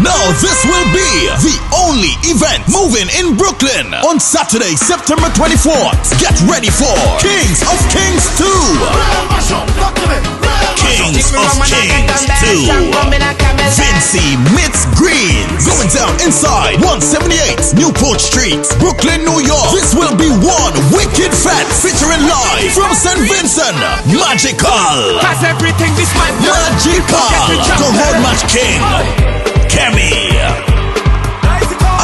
Now this will be the only event moving in Brooklyn on Saturday, September 24th. Get ready for Kings of Kings 2. Kings of Kings 2. Vincy meets Greens. Going down inside 178 Newport Street, Brooklyn, New York. This will be one wicked fest featuring live from St. Vincent. Magical. Magical. The Road Match King. Kemi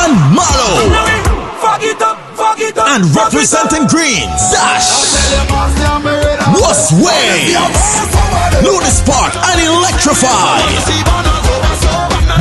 and Malo, and representing Greens, Dash, Was Waves, Lunis Park and Electrify,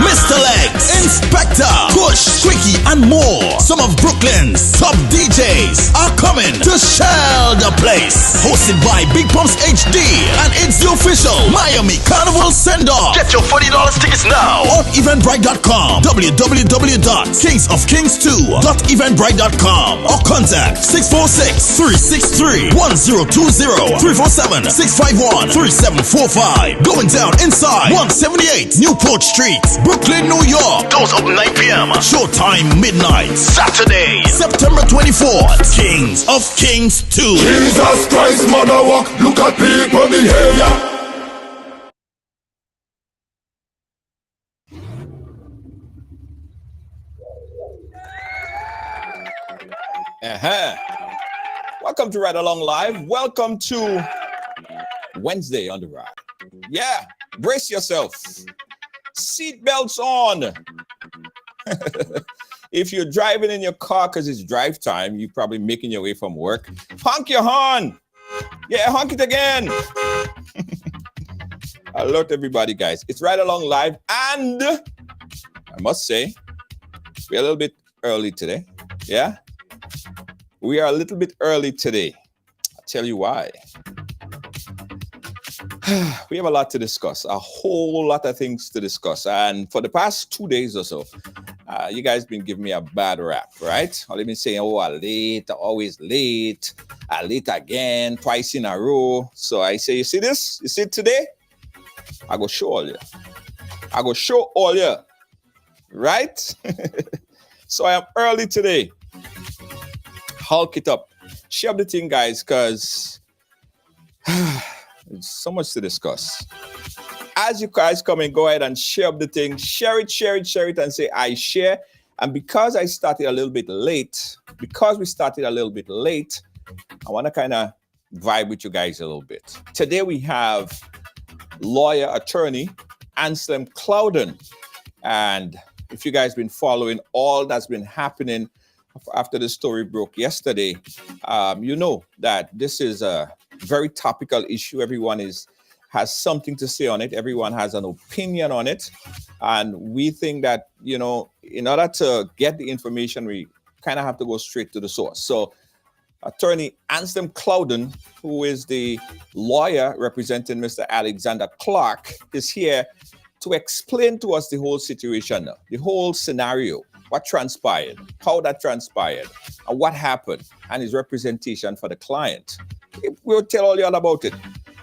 Mr. Legs, Inspector, Push, Quickie and more. Some of Brooklyn's top DJs are coming to shell the place. Hosted by Big Pumps HD, and it's the official Miami Carnival send-off. Get your $40 tickets now on eventbrite.com, www.kingsofkings2.eventbrite.com, or contact 646-363-1020, 347-651-3745. Going down inside 178 Newport Street, Brooklyn, New York. Doors open 9 p.m. Showtime midnight. Saturday, September 24th. Kings of Kings 2. Jesus Christ, mother walk. Look at people behavior. Welcome to Ride Along Live. Welcome to Wednesday on the Ride. Yeah, brace yourself. Seatbelts on. If you're driving in your car because it's drive time, you're probably making your way from work. Honk your horn. Yeah, honk it again. Alert everybody, guys. It's Ride Along Live, and I must say, we're a little bit early today. Yeah? We are a little bit early today. I'll tell you why. We have a lot to discuss, a whole lot of things to discuss. And for the past 2 days or so, you guys been giving me a bad rap, right? Or they've been saying, oh, I'm late, always late, I'm late again, twice in a row. So I say, you see this? You see it today? I go show all you. I go show all you. Right? So I am early today. Hulk it up. Share the thing, guys, because there's so much to discuss. As you guys come and go ahead and share up the thing, share it, and say, I share. And because I started a little bit late, I want to kind of vibe with you guys a little bit. Today we have lawyer, attorney, Anslem Clouden. And if you guys been following all that's been happening after the story broke yesterday, you know that this is a very topical issue. Everyone has something to say on it. Everyone has an opinion on it. And we think that, you know, in order to get the information, we kind of have to go straight to the source. So attorney Anslem Clouden, who is the lawyer representing Mr. Alexander Clark, is here to explain to us the whole situation, the whole scenario, what transpired, how that transpired, and what happened, and his representation for the client. We'll tell all y'all about it.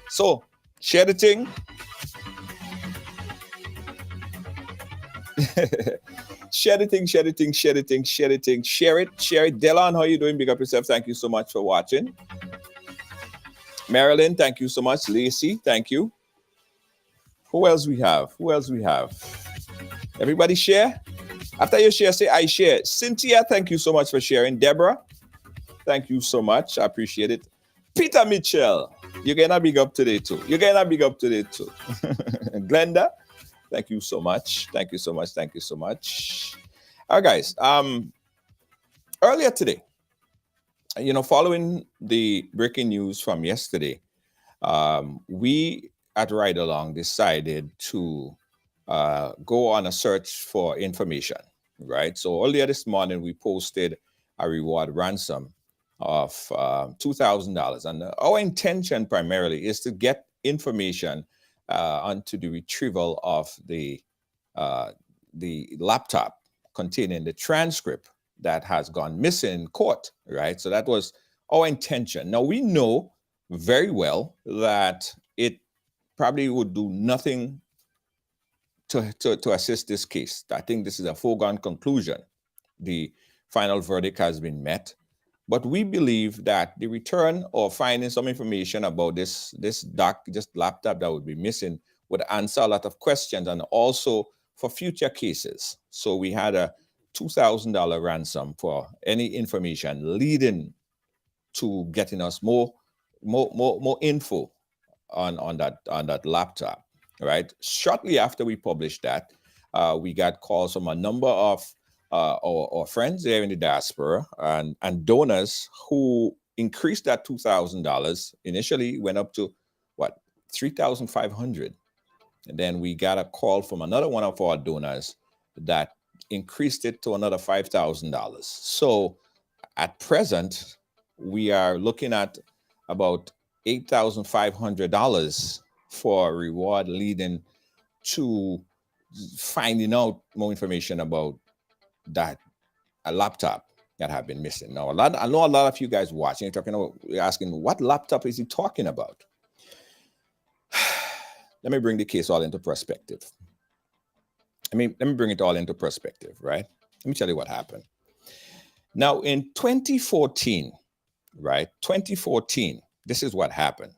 So, share the thing. Share it. Delon, how you doing? Big up yourself. Thank you so much for watching. Marilyn, thank you so much. Lacey, thank you. Who else we have? Everybody share? After you share, say I share. Cynthia, thank you so much for sharing. Deborah, thank you so much. I appreciate it. Peter Mitchell, you're gonna big up today too. Glenda, thank you so much. Thank you so much. All right, guys. Earlier today, you know, following the breaking news from yesterday, we at Ride Along decided to go on a search for information, right? So earlier this morning, we posted a reward ransom of $2,000. And our intention primarily is to get information onto the retrieval of the laptop containing the transcript that has gone missing in court, right? So that was our intention. Now, we know very well that it probably would do nothing to assist this case. I think this is a foregone conclusion. The final verdict has been met. But we believe that the return or finding some information about this laptop that would be missing would answer a lot of questions, and also for future cases. So we had a $2,000 ransom for any information leading to getting us more info on that laptop. Right. Shortly after we published that, we got calls from a number of our friends there in the diaspora and donors who increased that $2,000. Initially went up to $3,500, and then we got a call from another one of our donors that increased it to another $5,000. So at present, we are looking at about $8,500 for a reward leading to finding out more information about a laptop that have been missing. Now, I know a lot of you guys watching, you're asking, what laptop is he talking about? Let me bring the case all into perspective. Let me bring it all into perspective, right? Let me tell you what happened. Now, in 2014, right? 2014, this is what happened,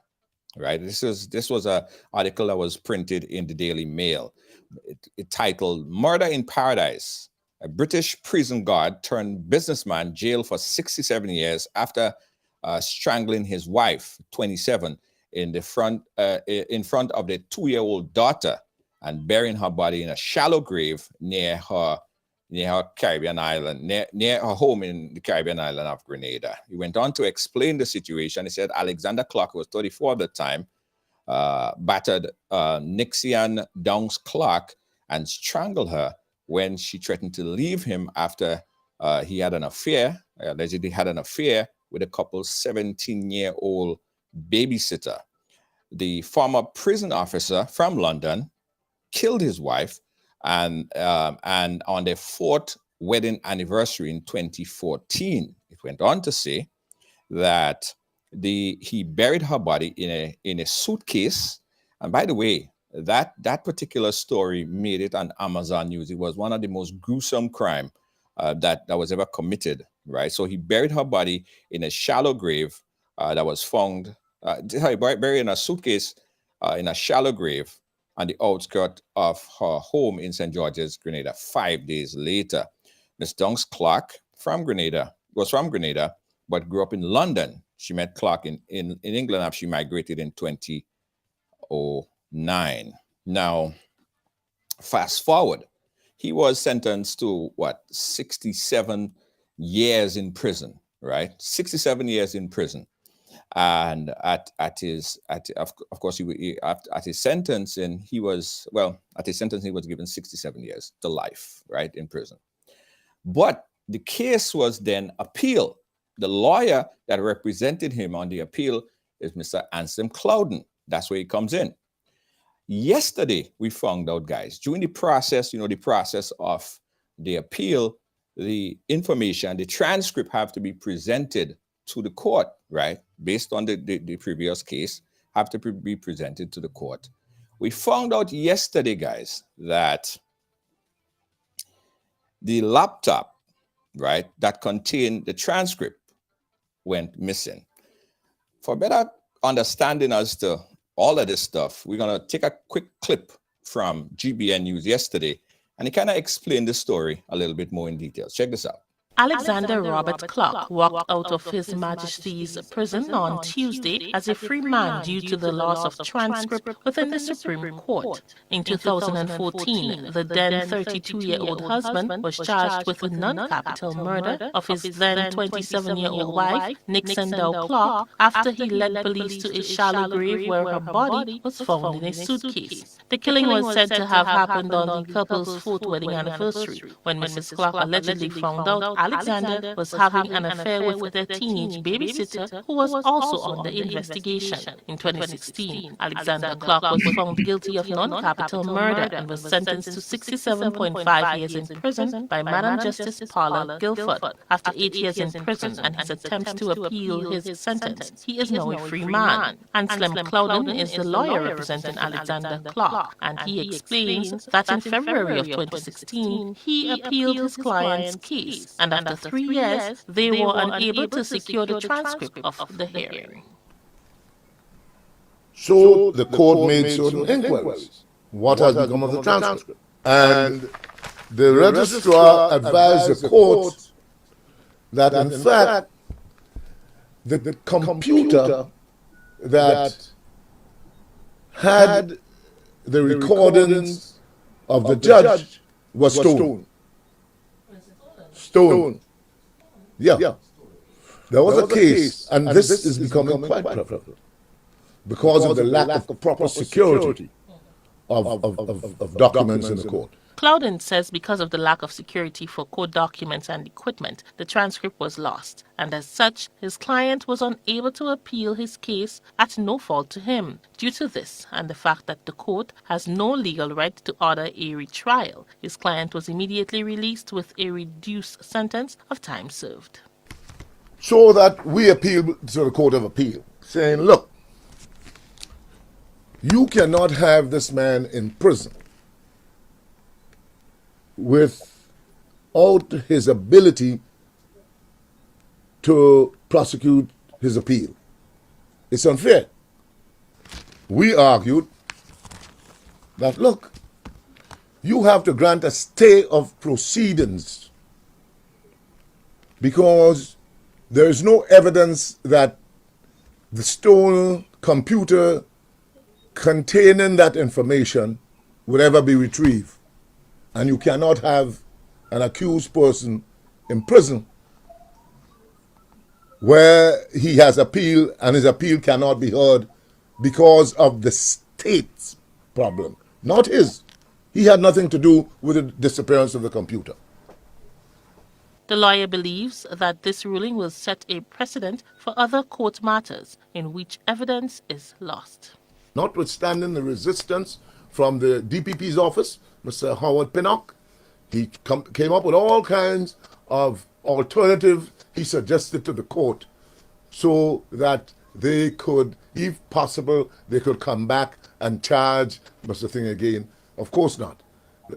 right? This was an article that was printed in the Daily Mail. It titled, "Murder in Paradise. A British prison guard turned businessman jailed for 67 years after strangling his wife, 27, in front of their 2-year-old daughter and burying her body in a shallow grave near her Caribbean island, near her home in the Caribbean island of Grenada." He went on to explain the situation. He said Alexander Clark, who was 34 at the time, battered Nixian Downs Clark and strangled her when she threatened to leave him after he had an affair, allegedly had an affair with a couple's 17-year-old babysitter. The former prison officer from London killed his wife, and on their 4th wedding anniversary in 2014, it went on to say that he buried her body in a suitcase. And by the way, that particular story made it on Amazon News. It was one of the most gruesome crime that was ever committed, right? So he buried her body in a shallow grave that was found, buried in a suitcase in a shallow grave on the outskirts of her home in St. George's, Grenada. 5 days later, Miss Downs Clark was from Grenada, but grew up in London. She met Clark in England after she migrated in 2009. Now, fast forward, he was sentenced to 67 years in prison, right? 67 years in prison. And at his sentencing, he was given 67 years to life, right, in prison. But the case was then appealed. The lawyer that represented him on the appeal is Mr. Anslem Clouden. That's where he comes in. Yesterday, we found out, guys, during the process, the process of the appeal, the information, the transcript have to be presented to the court, right? Based on the previous case, have to be presented to the court. We found out yesterday, guys, that the laptop, right, that contained the transcript went missing. For better understanding as to all of this stuff, we're going to take a quick clip from GBN News yesterday, and it kind of explained the story a little bit more in detail. Check this out. Alexander Robert Clark walked out of His Majesty's prison on Tuesday as a free man due to the loss of transcript within the Supreme Court. In 2014, the then 32-year-old husband was charged with non-capital murder of his then 27-year-old wife, Nixon Dow Clark, after he led police to a shallow grave where her body was found in a suitcase. The killing was said to have happened on the couple's fourth wedding anniversary, when Mrs. Clark allegedly found out Alexander was having an affair with their teenage babysitter, who was also under investigation. In 2016, Alexander Clark was found guilty of non-capital murder and was sentenced to 67.5 years in prison by Madam Justice Paula Guilford. After 8 years in prison and his attempts to appeal his sentence, he is now a free man. Anslem Clouden is the lawyer representing Alexander Clark, and he explains that in February of 2016, he appealed his client's case, and after 3 years, they were unable to secure the transcript of the hearing. So the court made certain inquiries. What has become of the transcript? And the registrar advised the court that in fact the computer that had the recordings of the judge was stolen. Stolen. Yeah. There was a case, and this is becoming quite prevalent because of the lack of proper security of documents in the court. Clouden says because of the lack of security for court documents and equipment, the transcript was lost, and as such, his client was unable to appeal his case at no fault to him. Due to this, and the fact that the court has no legal right to order a retrial, his client was immediately released with a reduced sentence of time served. So that we appealed to the Court of Appeal, saying, look, you cannot have this man in prison without his ability to prosecute his appeal. It's unfair. We argued that, look, you have to grant a stay of proceedings because there is no evidence that the stolen computer containing that information would ever be retrieved. And you cannot have an accused person in prison where he has appealed and his appeal cannot be heard because of the state's problem, not his. He had nothing to do with the disappearance of the computer. The lawyer believes that this ruling will set a precedent for other court matters in which evidence is lost. Notwithstanding the resistance from the DPP's office, Mr. Howard Pinnock, he came up with all kinds of alternatives he suggested to the court so that they could, if possible, they could come back and charge Mr. Thing again. Of course not.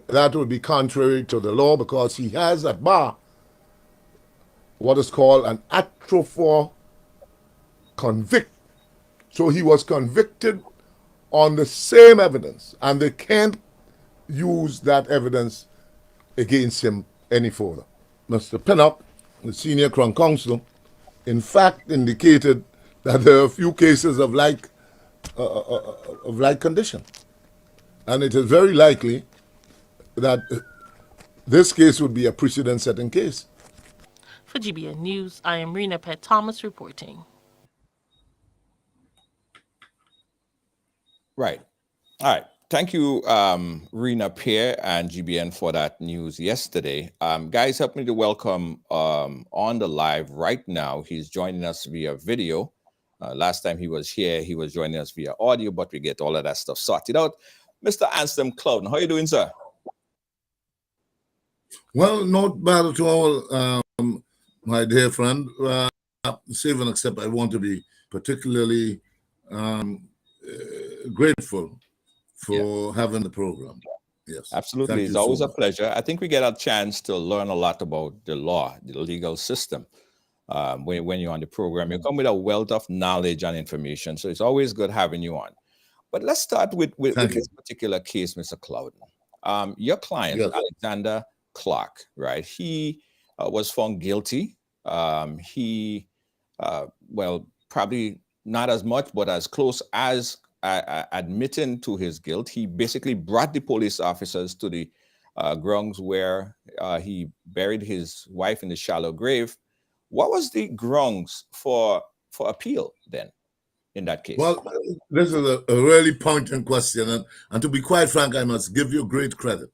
That would be contrary to the law because he has at bar what is called an atrophy convict. So he was convicted on the same evidence, and they can't use that evidence against him any further. Mr. Pinnock, the senior Crown Counsel, in fact indicated that there are a few cases of like condition. And it is very likely that this case would be a precedent-setting case. For GBN News, I am Rena Pett Thomas reporting. Right. All right. Thank you, Rena Pierre and GBN for that news yesterday. Guys, help me to welcome on the live right now. He's joining us via video. Last time he was here, he was joining us via audio, but we get all of that stuff sorted out. Mr. Anslem Clouden, how are you doing, sir? Well, not bad at all, my dear friend. Save and except I want to be particularly grateful for having the program. Yes, absolutely. It's always a pleasure. I think we get a chance to learn a lot about the law, the legal system. When you're on the program, you come with a wealth of knowledge and information. So it's always good having you on. But let's start with this particular case, Mr. Clouden. Your client, yes, Alexander Clark, right? He was found guilty. He, well, probably not as much, but as close as admitting to his guilt. He basically brought the police officers to the grounds where he buried his wife in the shallow grave. What was the grounds for appeal then in that case? Well, this is a really pointed question, and to be quite frank, I must give you great credit,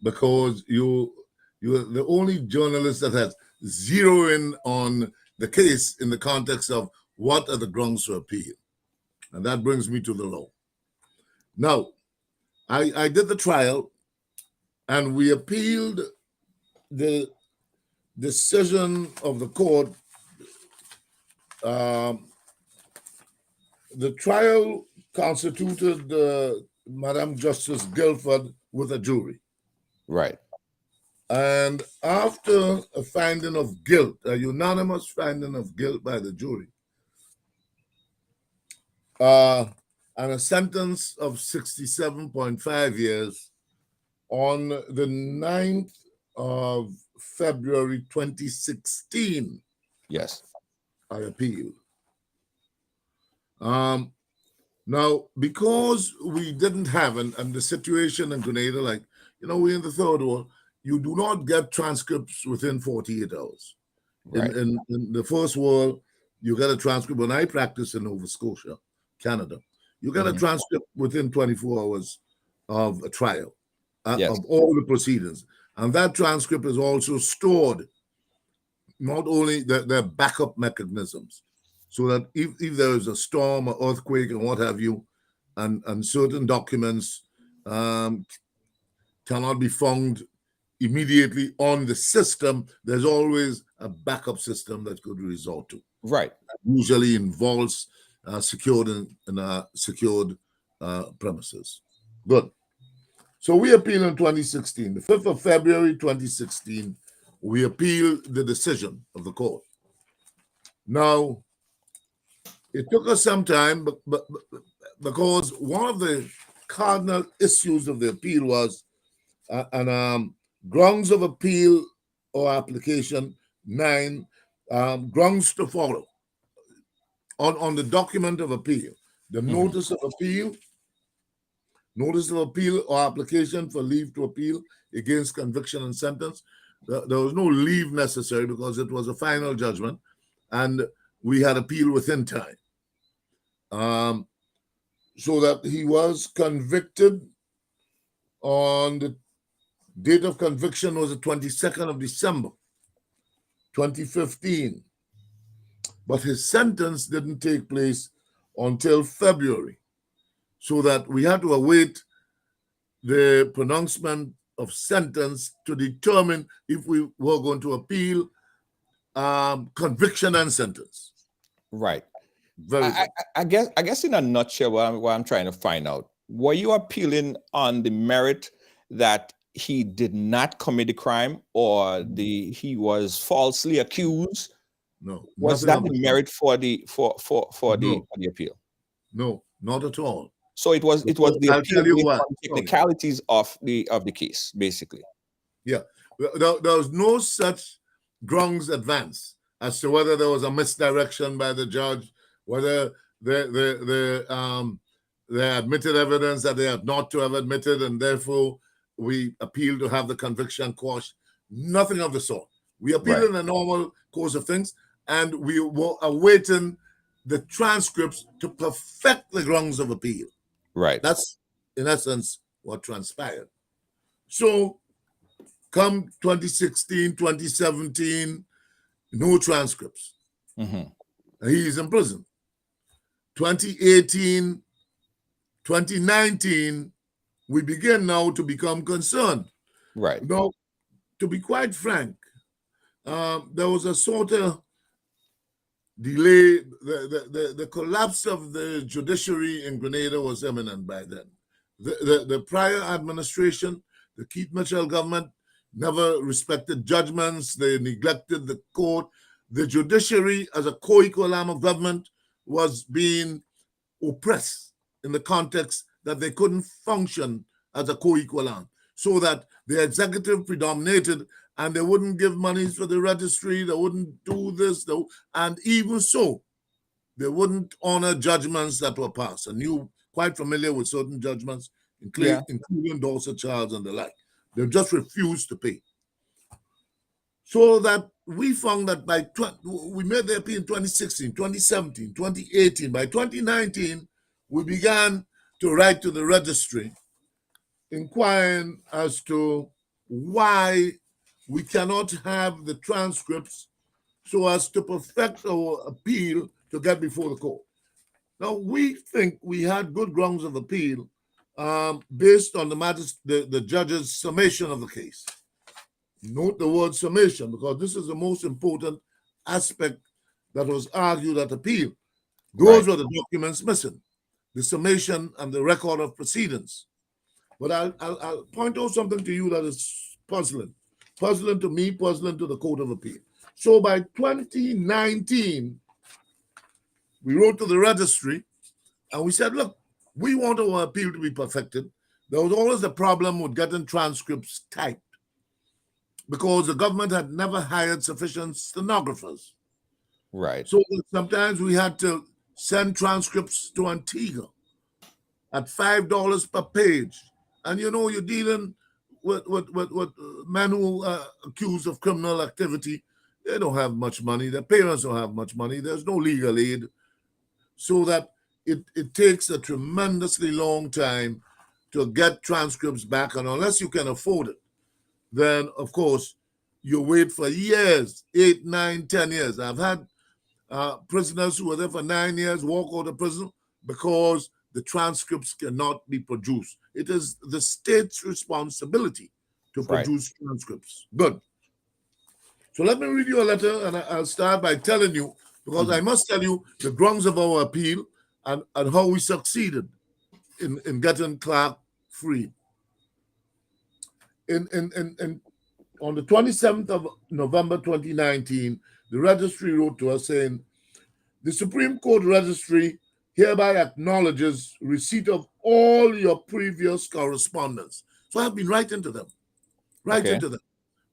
because you're the only journalist that has zeroed in on the case in the context of what are the grounds for appeal. And that brings me to the law. Now, I did the trial, and we appealed the decision of the court. The trial constituted Madam Justice Guilford with a jury. Right. And after a finding of guilt, a unanimous finding of guilt by the jury, and a sentence of 67.5 years, on the 9th of February 2016, yes, I appealed. Now, because we didn't have, and the situation in Grenada, like, we're in the third world, you do not get transcripts within 48 hours. Right. In the first world, you get a transcript. When I practiced in Nova Scotia, Canada, you get a transcript within 24 hours of a trial, of all the proceedings. And that transcript is also stored, not only the backup mechanisms, so that if there is a storm or earthquake and what have you, and certain documents cannot be found immediately on the system, there's always a backup system that could resort to. Right. That usually involves secured premises. Good. So we appealed in 2016. The 5th of February 2016, we appealed the decision of the court. Now, it took us some time, but because one of the cardinal issues of the appeal was grounds of appeal or application 9, grounds to follow. On the document of appeal, the notice of appeal or application for leave to appeal against conviction and sentence, there was no leave necessary because it was a final judgment, and we had appeal within time. So that he was convicted on the date of conviction was the 22nd of December, 2015. But his sentence didn't take place until February, so that we had to await the pronouncement of sentence to determine if we were going to appeal conviction and sentence. Right. Very good. I guess in a nutshell, what I'm trying to find out, were you appealing on the merit that he did not commit the crime, or he was falsely accused? No. Was that the merit for the appeal? No, not at all. So it was the I'll tell you what. technicalities of the case, basically. Yeah. There was no such grounds advanced as to whether there was a misdirection by the judge, whether they admitted evidence that they had not to have admitted, and therefore we appealed to have the conviction quashed. Nothing of the sort. We appealed in a normal course of things, and we were awaiting the transcripts to perfect the grounds of appeal. Right. That's, in essence, what transpired. So, come 2016, 2017, no transcripts. He's in prison. 2018, 2019, we begin now to become concerned. Right. Now, to be quite frank, there was a sort of delay. The collapse of the judiciary in Grenada was imminent by then. The prior administration, the Keith Mitchell government, never respected judgments. They neglected the court. The judiciary, as a co-equal arm of government, was being oppressed in the context that they couldn't function as a co-equal arm, so that the executive predominated and they wouldn't give monies for the registry, they wouldn't do this, and even so, they wouldn't honor judgments that were passed. And you quite familiar with certain judgments, including Dorset Charles and the like. They just refused to pay. So that we found that we made the appeal in 2016, 2017, 2018. By 2019, we began to write to the registry, inquiring as to why we cannot have the transcripts so as to perfect our appeal to get before the court. Now, we think we had good grounds of appeal based on the judge's summation of the case. Note the word summation, because this is the most important aspect that was argued at appeal. Those were the documents missing, the summation and the record of proceedings. But I'll point out something to you that is puzzling to me, puzzling to the Court of Appeal. So by 2019, we wrote to the registry and we said, look, we want our appeal to be perfected. There was always a problem with getting transcripts typed because the government had never hired sufficient stenographers. Right. So sometimes we had to send transcripts to Antigua at $5 per page. And you know, you're dealing with men who are accused of criminal activity. They don't have much money. Their parents don't have much money. There's no legal aid. So that it takes a tremendously long time to get transcripts back. And unless you can afford it, then, of course, you wait for years, 8, 9, 10 years. I've had prisoners who were there for 9 years walk out of prison because the transcripts cannot be produced. It is the state's responsibility to produce transcripts. Good. So let me read you a letter, and I'll start by telling you, because I must tell you the grounds of our appeal and how we succeeded in getting Clark free. On the 27th of November 2019, the registry wrote to us saying, the Supreme Court Registry hereby acknowledges receipt of all your previous correspondence. So I've been writing to them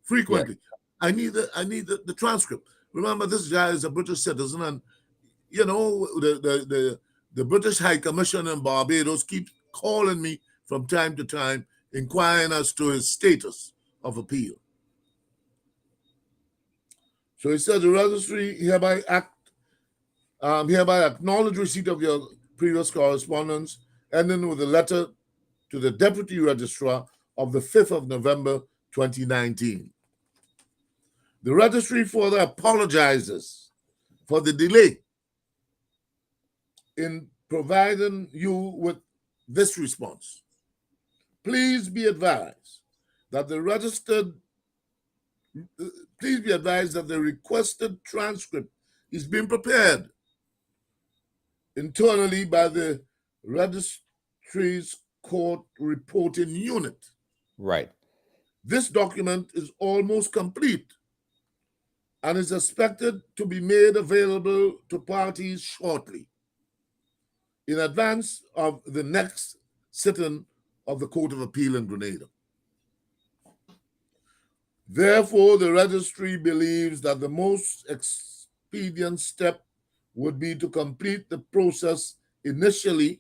frequently. Yeah. I need the transcript. Remember, this guy is a British citizen, and you know the British High Commission in Barbados keeps calling me from time to time, inquiring as to his status of appeal. So he said the registry hereby acknowledge receipt of your previous correspondence, ending with a letter to the Deputy Registrar of the 5th of November 2019. The registry further apologizes for the delay in providing you with this response. Please be advised that the requested transcript is being prepared internally by the registry's court reporting unit. Right. This document is almost complete and is expected to be made available to parties shortly, in advance of the next sitting of the Court of Appeal in Grenada. Therefore, the registry believes that the most expedient step would be to complete the process initially.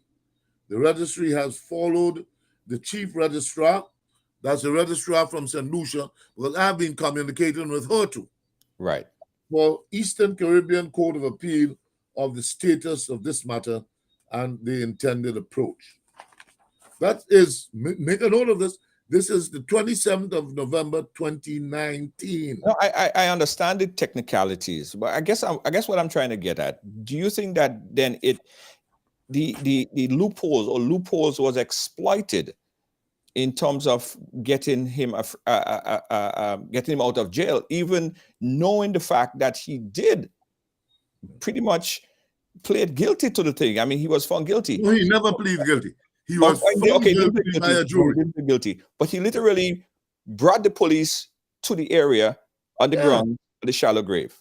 The registry has followed the chief registrar, that's the registrar from St. Lucia, because I've been communicating with her too. Right. For Eastern Caribbean Court of Appeal of the status of this matter and the intended approach. That is, make a note of this. This is the 27th of November, 2019. No, I understand the technicalities, but I guess what I'm trying to get at, do you think that then the loopholes was exploited in terms of getting him out of jail, even knowing the fact that he did pretty much plead guilty to the thing? I mean, he was found guilty. No, he never pleaded guilty. He was found guilty by a jury. Guilty, but he literally brought the police to the area on the ground, the shallow grave.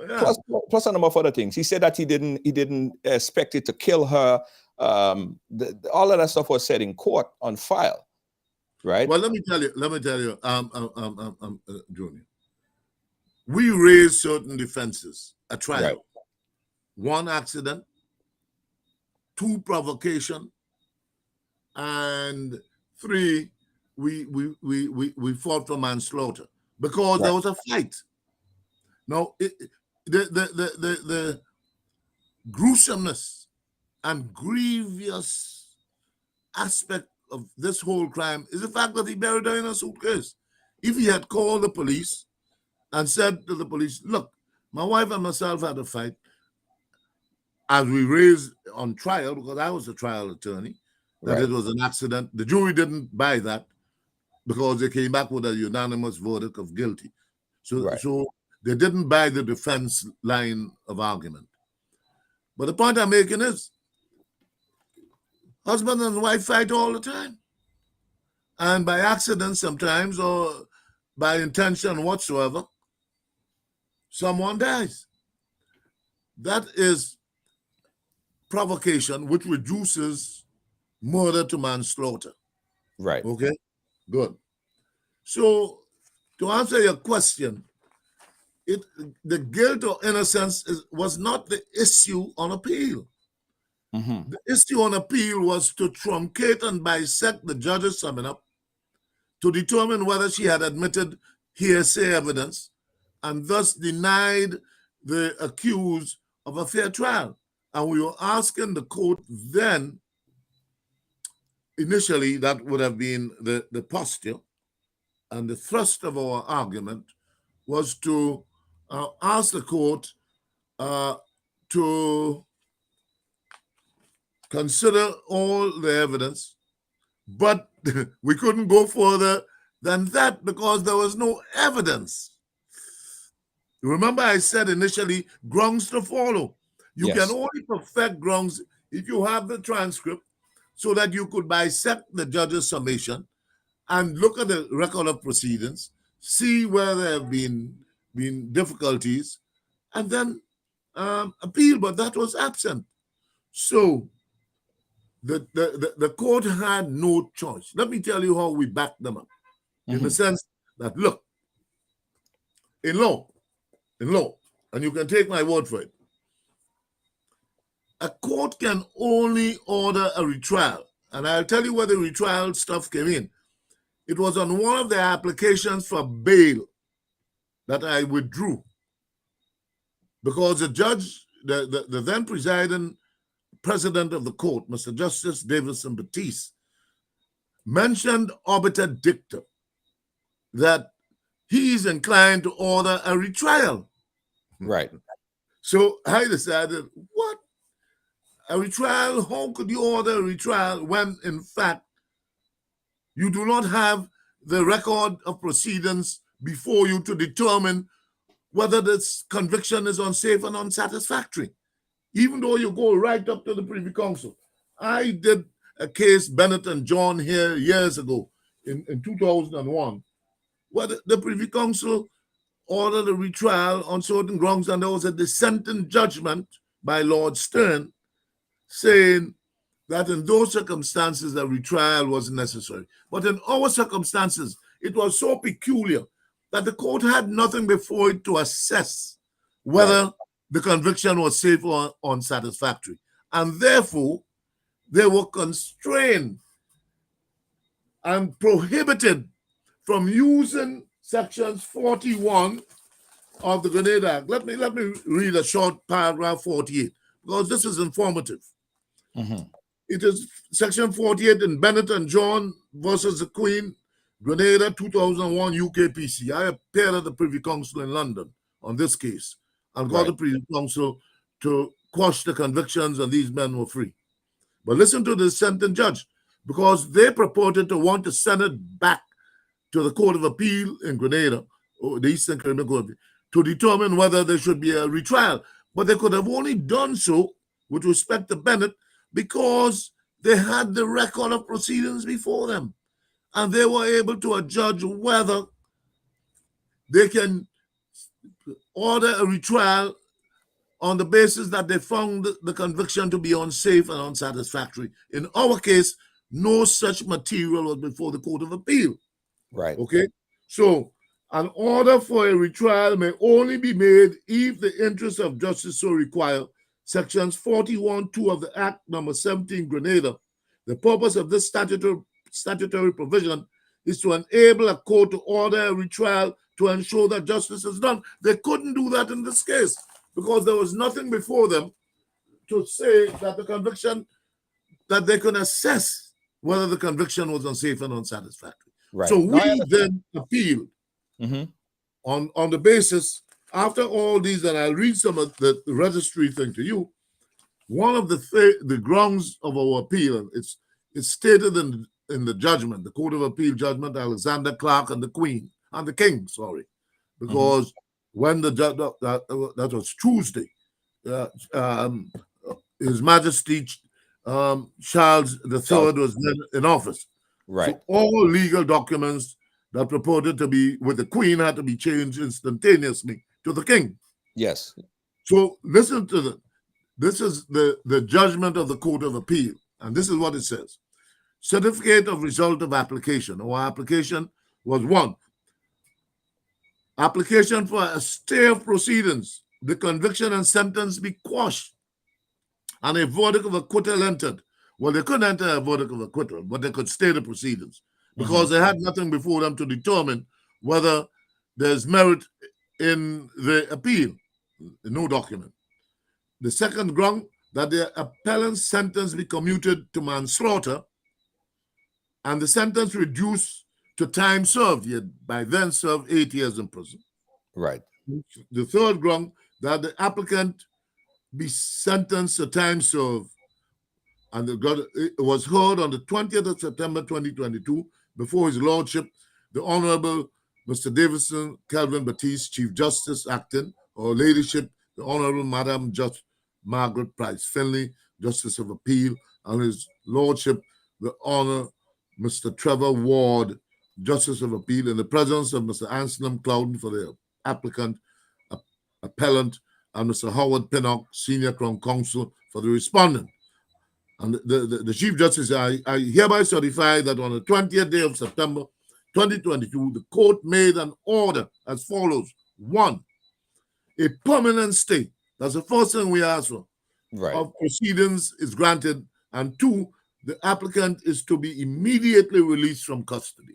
Yeah. Plus a number of other things. He said that he didn't expect it to kill her. All of that stuff was said in court on file. Right. Well, let me tell you, Junior. We raise certain defenses at trial. Right. 1, accident, 2, provocation, and 3, we fought for manslaughter because there was a fight. Now, the gruesomeness and grievous aspect of this whole crime is the fact that he buried her in a suitcase. If he had called the police and said to the police, look, my wife and myself had a fight, as we raised on trial, because I was the trial attorney, that it was an accident. The jury didn't buy that because they came back with a unanimous verdict of guilty. So they didn't buy the defense line of argument. But the point I'm making is, husband and wife fight all the time. And by accident sometimes, or by intention whatsoever, someone dies. That is provocation, which reduces murder to manslaughter. Right. Okay? Good. So, to answer your question, the guilt or innocence was not the issue on appeal. Mm-hmm. The issue on appeal was to truncate and bisect the judge's summing up to determine whether she had admitted hearsay evidence and thus denied the accused of a fair trial. And we were asking the court then, initially, that would have been the posture, and the thrust of our argument was to ask the court to consider all the evidence, but we couldn't go further than that because there was no evidence. Remember, I said initially, grounds to follow. You can only perfect grounds if you have the transcript so that you could bisect the judge's summation and look at the record of proceedings, see where there have been difficulties, and then appeal, but that was absent. So the court had no choice. Let me tell you how we backed them up. In the sense that, look, in law, and you can take my word for it, a court can only order a retrial. And I'll tell you where the retrial stuff came in. It was on one of the applications for bail that I withdrew because the judge, the then presiding president of the court, Mr. Justice Davison Batiste, mentioned obiter dicta that he is inclined to order a retrial. Right. So I decided, what? A retrial? How could you order a retrial when, in fact, you do not have the record of proceedings before you to determine whether this conviction is unsafe and unsatisfactory, even though you go right up to the Privy Council? I did a case, Bennett and John, here years ago in 2001, where the Privy Council ordered a retrial on certain grounds, and there was a dissenting judgment by Lord Stern saying that in those circumstances a retrial was necessary. But in our circumstances, it was so peculiar that the court had nothing before it to assess whether the conviction was safe or unsatisfactory. And therefore, they were constrained and prohibited from using sections 41 of the Grenada Act. Let me read a short paragraph 48, because this is informative. It is section 48 in Bennett and John versus the Queen, Grenada, 2001 UKPC. I appeared at the Privy Council in London on this case and got the Privy Council to quash the convictions, and these men were free. But listen to the dissenting judge, because they purported to want to send it back to the Court of Appeal in Grenada, or the Eastern Caribbean Court, to determine whether there should be a retrial. But they could have only done so with respect to Bennett because they had the record of proceedings before them, and they were able to adjudge whether they can order a retrial on the basis that they found the conviction to be unsafe and unsatisfactory. In our case, no such material was before the Court of Appeal. Right. Okay? So, an order for a retrial may only be made if the interests of justice so require. Sections 41(2) of the Act number 17, Grenada. The purpose of this statutory provision is to enable a court to order a retrial to ensure that justice is done. They couldn't do that in this case because there was nothing before them to say that the conviction, that they could assess whether the conviction was unsafe and unsatisfactory. Right. So we then appealed on the basis, after all these, and I'll read some of the registry thing to you. One of the grounds of our appeal, and it's stated in the judgment, the Court of Appeal judgment, Alexander Clark and the Queen, and the King, sorry, because when the judge, that was Tuesday, His Majesty Charles III was then in office. Right. So all legal documents that purported to be with the Queen had to be changed instantaneously to the King. Yes. So listen to this is the judgment of the Court of Appeal, and this is what it says. Certificate of result of application. Our application was 1. Application for a stay of proceedings. The conviction and sentence be quashed and a verdict of acquittal entered. Well, they couldn't enter a verdict of acquittal, but they could stay the proceedings because they had nothing before them to determine whether there's merit in the appeal. No document. The second ground, that the appellant's sentence be commuted to manslaughter and the sentence reduced to time served. He had by then served 8 years in prison. Right. The third ground, that the applicant be sentenced to time served, and it was heard on the 20th of September 2022 before His Lordship, the Honorable Mr. Davison Calvin Batiste, Chief Justice acting, or Ladyship, the Honorable Madam Judge Margaret Price Finley, Justice of Appeal, and His Lordship, the Honor Mr. Trevor Ward, Justice of Appeal, in the presence of Mr. Anslem Clouden for the applicant, appellant, and Mr. Howard Pinnock, Senior Crown Counsel, for the respondent. And the Chief Justice, I hereby certify that on the 20th day of September 2022, the court made an order as follows. 1, a permanent stay. That's the first thing we ask for. Right. Of proceedings is granted. And 2, the applicant is to be immediately released from custody.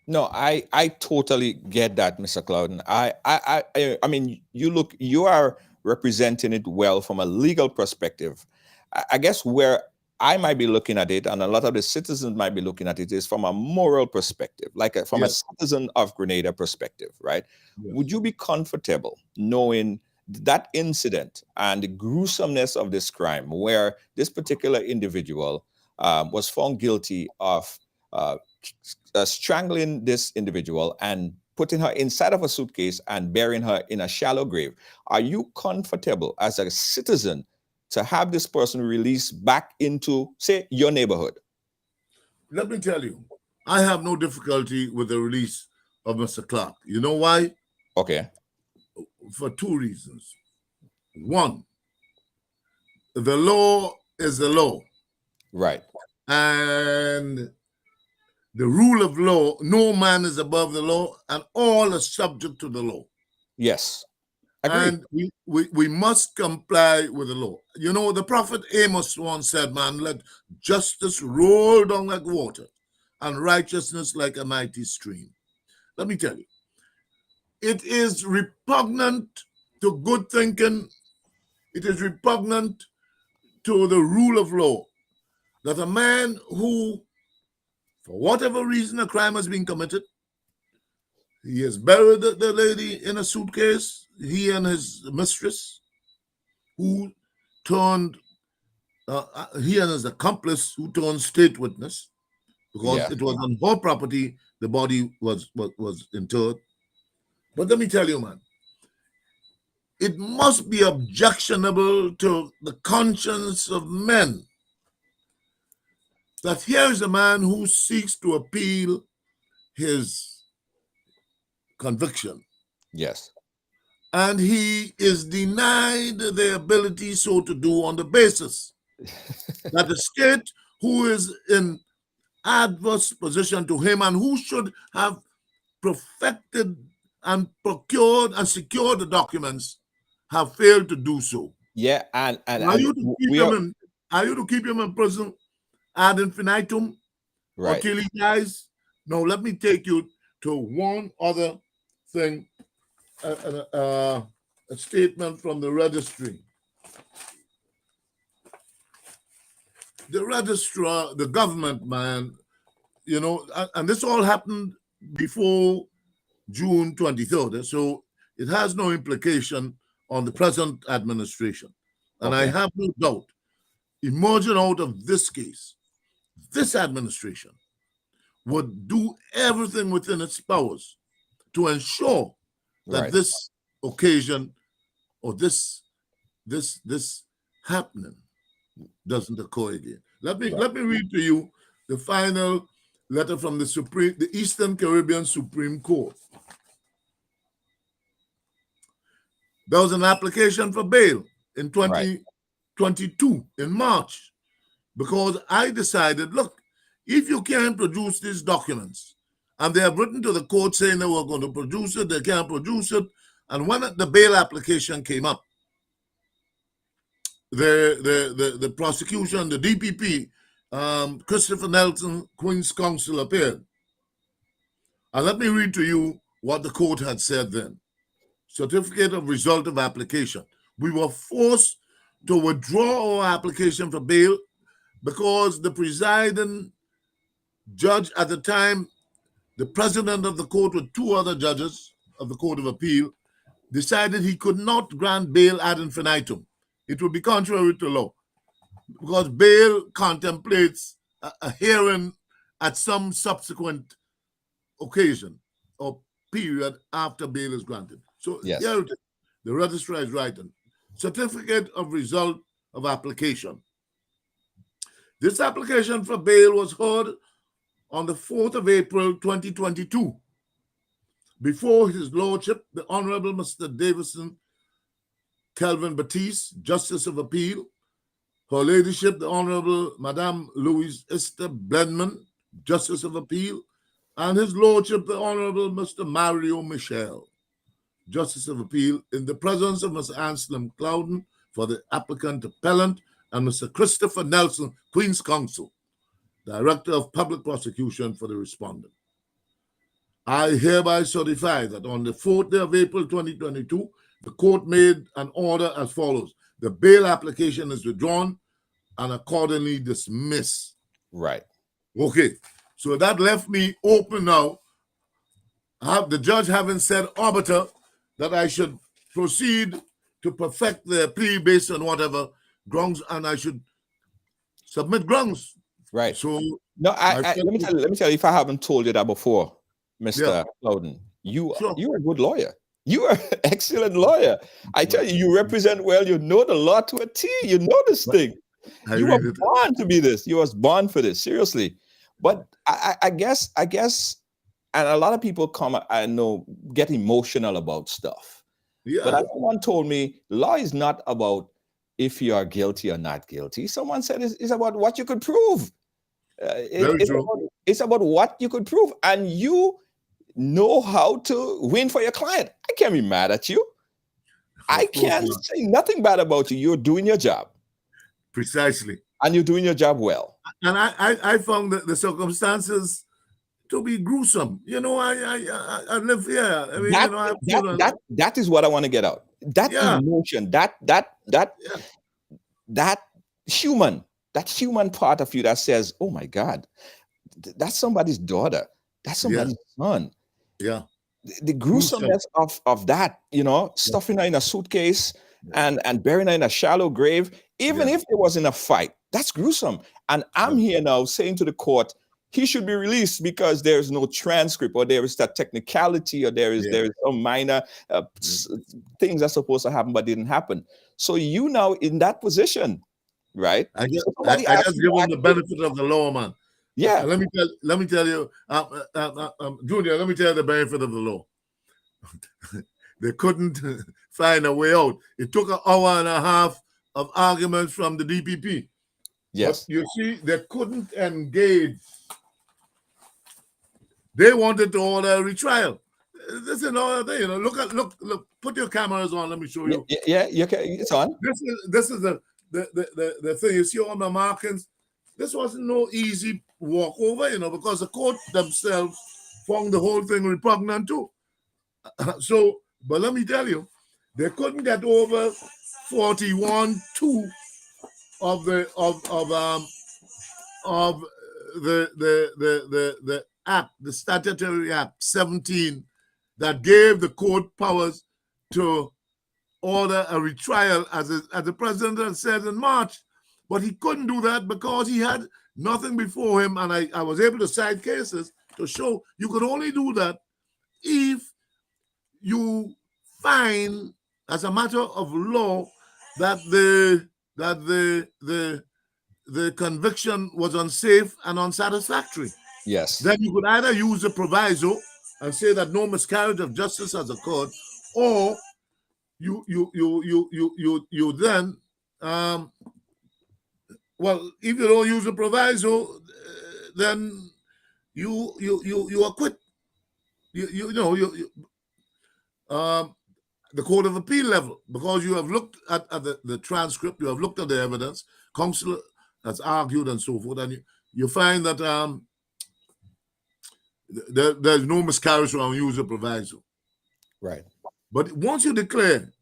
No, I totally get that, Mr. Clouden. I mean, you are representing it well from a legal perspective. I guess where I might be looking at it, and a lot of the citizens might be looking at it, is from a moral perspective, like from a citizen of Grenada perspective, right? Yes. Would you be comfortable knowing that incident and the gruesomeness of this crime, where this particular individual was found guilty of strangling this individual and putting her inside of a suitcase and burying her in a shallow grave? Are you comfortable as a citizen to have this person released back into, say, your neighborhood? Let me tell you, I have no difficulty with the release of Mr. Clark. You know why? Okay. For 2 reasons. 1, the law is the law. Right. And the rule of law, no man is above the law, and all are subject to the law. Yes. Agreed. And we must comply with the law. You know, the prophet Amos once said, man, let justice roll down like water and righteousness like a mighty stream. Let me tell you, it is repugnant to good thinking. It is repugnant to the rule of law that a man who, for whatever reason, a crime has been committed, he has buried the lady in a suitcase, he and his mistress, who turned, he and his accomplice, who turned state witness, because it was on her property the body was interred. But let me tell you, man, it must be objectionable to the conscience of men that here is a man who seeks to appeal his conviction. Yes. And he is denied the ability so to do on the basis that the state who is in adverse position to him and who should have perfected and procured and secured the documents have failed to do so. Yeah, and Are you to keep him in prison ad infinitum or right. till he dies? No, let me take you to one other thing, a statement from the registry. The registrar, the government man, you know, and this all happened before June 23rd, so it has no implication on the present administration. And I have no doubt, emerging out of this case, this administration would do everything within its powers to ensure that this occasion or this happening doesn't occur again. Let me read to you the final letter from the Eastern Caribbean Supreme Court. There was an application for bail in 2022 in March, because I decided, look, if you can't produce these documents, and they have written to the court saying they were going to produce it, they can't produce it, and when the bail application came up, the prosecution, the DPP, Christopher Nelson, Queen's Counsel, appeared. And let me read to you what the court had said then. Certificate of result of application. We were forced to withdraw our application for bail because the presiding judge at the time, the president of the court with two other judges of the Court of Appeal, decided he could not grant bail ad infinitum. It would be contrary to law, because bail contemplates a hearing at some subsequent occasion or period after bail is granted. So here it is. The registrar is writing. Certificate of result of application. This application for bail was heard on the 4th of April, 2022, before His Lordship, the Honorable Mr. Davison Kelvin Batiste, Justice of Appeal, Her Ladyship, the Honorable Madame Louise Esther Blenman, Justice of Appeal, and His Lordship, the Honorable Mr. Mario Michel, Justice of Appeal, in the presence of Mr. Anslem Clouden for the applicant appellant and Mr. Christopher Nelson, Queen's Counsel, Director of Public Prosecution for the respondent. I hereby certify that on the 4th day of April 2022, the court made an order as follows. The bail application is withdrawn and accordingly dismissed. Right. Okay. So that left me open now. The judge having said arbiter that I should proceed to perfect the plea based on whatever grounds, and I should submit grounds. Right. So no, let me tell you, if I haven't told you that before, Mr. Clouden, you are a good lawyer. You are an excellent lawyer. I tell you, you represent well. You know the law to a T. You know this thing. You were born to be this. You was born for this. Seriously. But I guess, and a lot of people I know, get emotional about stuff. Yeah. But someone told me law is not about if you are guilty or not guilty. Someone said it's about what you could prove. It's about what you could prove, and you know how to win for your client. I can't be mad at you. I can't say nothing bad about you. You're doing your job. Precisely. And you're doing your job well. And I found the circumstances to be gruesome. You know, I live here. I mean, that is what I want to get out. That emotion, that human part of you that says, oh my God, that's somebody's daughter. That's somebody's son. Yeah. The gruesomeness of that, you know, stuffing her in a suitcase and burying her in a shallow grave, even if it was in a fight, that's gruesome. And I'm here now saying to the court, he should be released because there is no transcript, or there is that technicality, or there is some minor things that's supposed to happen but didn't happen. So you now in that position, right? I just give him the benefit of the law, man. Yeah. Let me tell you, Junior, let me tell you the benefit of the law. They couldn't find a way out. It took an hour and a half of arguments from the DPP. Yes. But you see, they couldn't engage They wanted to order a retrial. This is another thing, look, put your cameras on, let me show you. Yeah, you can, it's on. This is the thing. You see all the markings. This wasn't no easy walkover, because the court themselves found the whole thing repugnant too. So, but let me tell you, they couldn't get over 41(2) of the act, the statutory act 17, that gave the court powers to order a retrial, as the president had said in March. But he couldn't do that because he had nothing before him. And I was able to cite cases to show you could only do that if you find, as a matter of law, that the conviction was unsafe and unsatisfactory. Yes. Then you could either use the proviso and say that no miscarriage of justice has occurred, or you then well, if you don't use the proviso, then you acquit. The Court of Appeal level, because you have looked at the transcript, you have looked at the evidence, counsel has argued and so forth, and you find that there's no miscarriage when you use the proviso. Right. But once you declare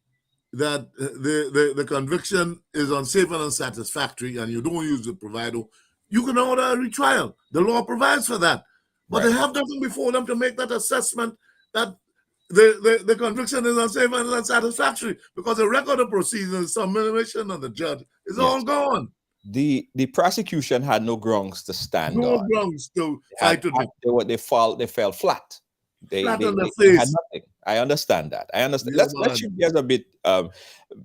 that the conviction is unsafe and unsatisfactory, and you don't use the proviso, you can order a retrial. The law provides for that. But they have nothing before them to make that assessment that the conviction is unsafe and unsatisfactory, because the record of proceedings, submission of the judge is all gone. The prosecution had no grounds to stand on. No grounds to fight with it. They fell flat. They on their they face. had nothing. I understand that. I understand. Yeah, Let's shift gears a bit,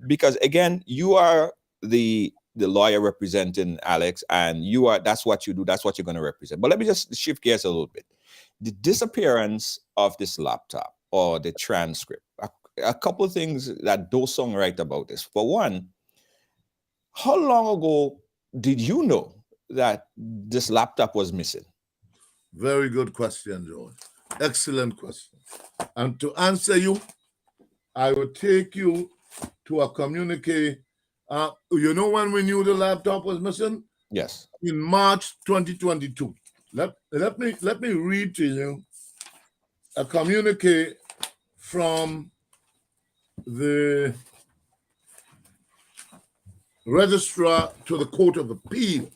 because again, you are the lawyer representing Alex, and that's what you do. That's what you're going to represent. But let me just shift gears a little bit. The disappearance of this laptop or the transcript. A couple of things that Dosong write about this. For one, how long ago did you know that this laptop was missing? Very good question, George. Excellent question. And to answer you, I will take you to a communique. You know when we knew the laptop was missing? Yes. In March 2022. Let me read to you a communique from the registrar to the Court of Appeal.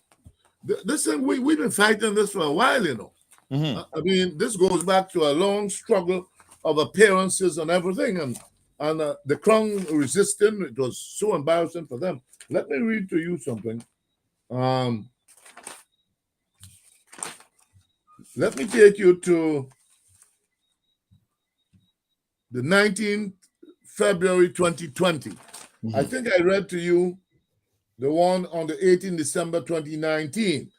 This thing, we've been fighting this for a while, Mm-hmm. I mean, this goes back to a long struggle of appearances and everything, and the Crown resisting. It was so embarrassing for them. Let me read to you something. Let me take you to the 19th February 2020. Mm-hmm. I think I read to you the one on the 18th December 2019.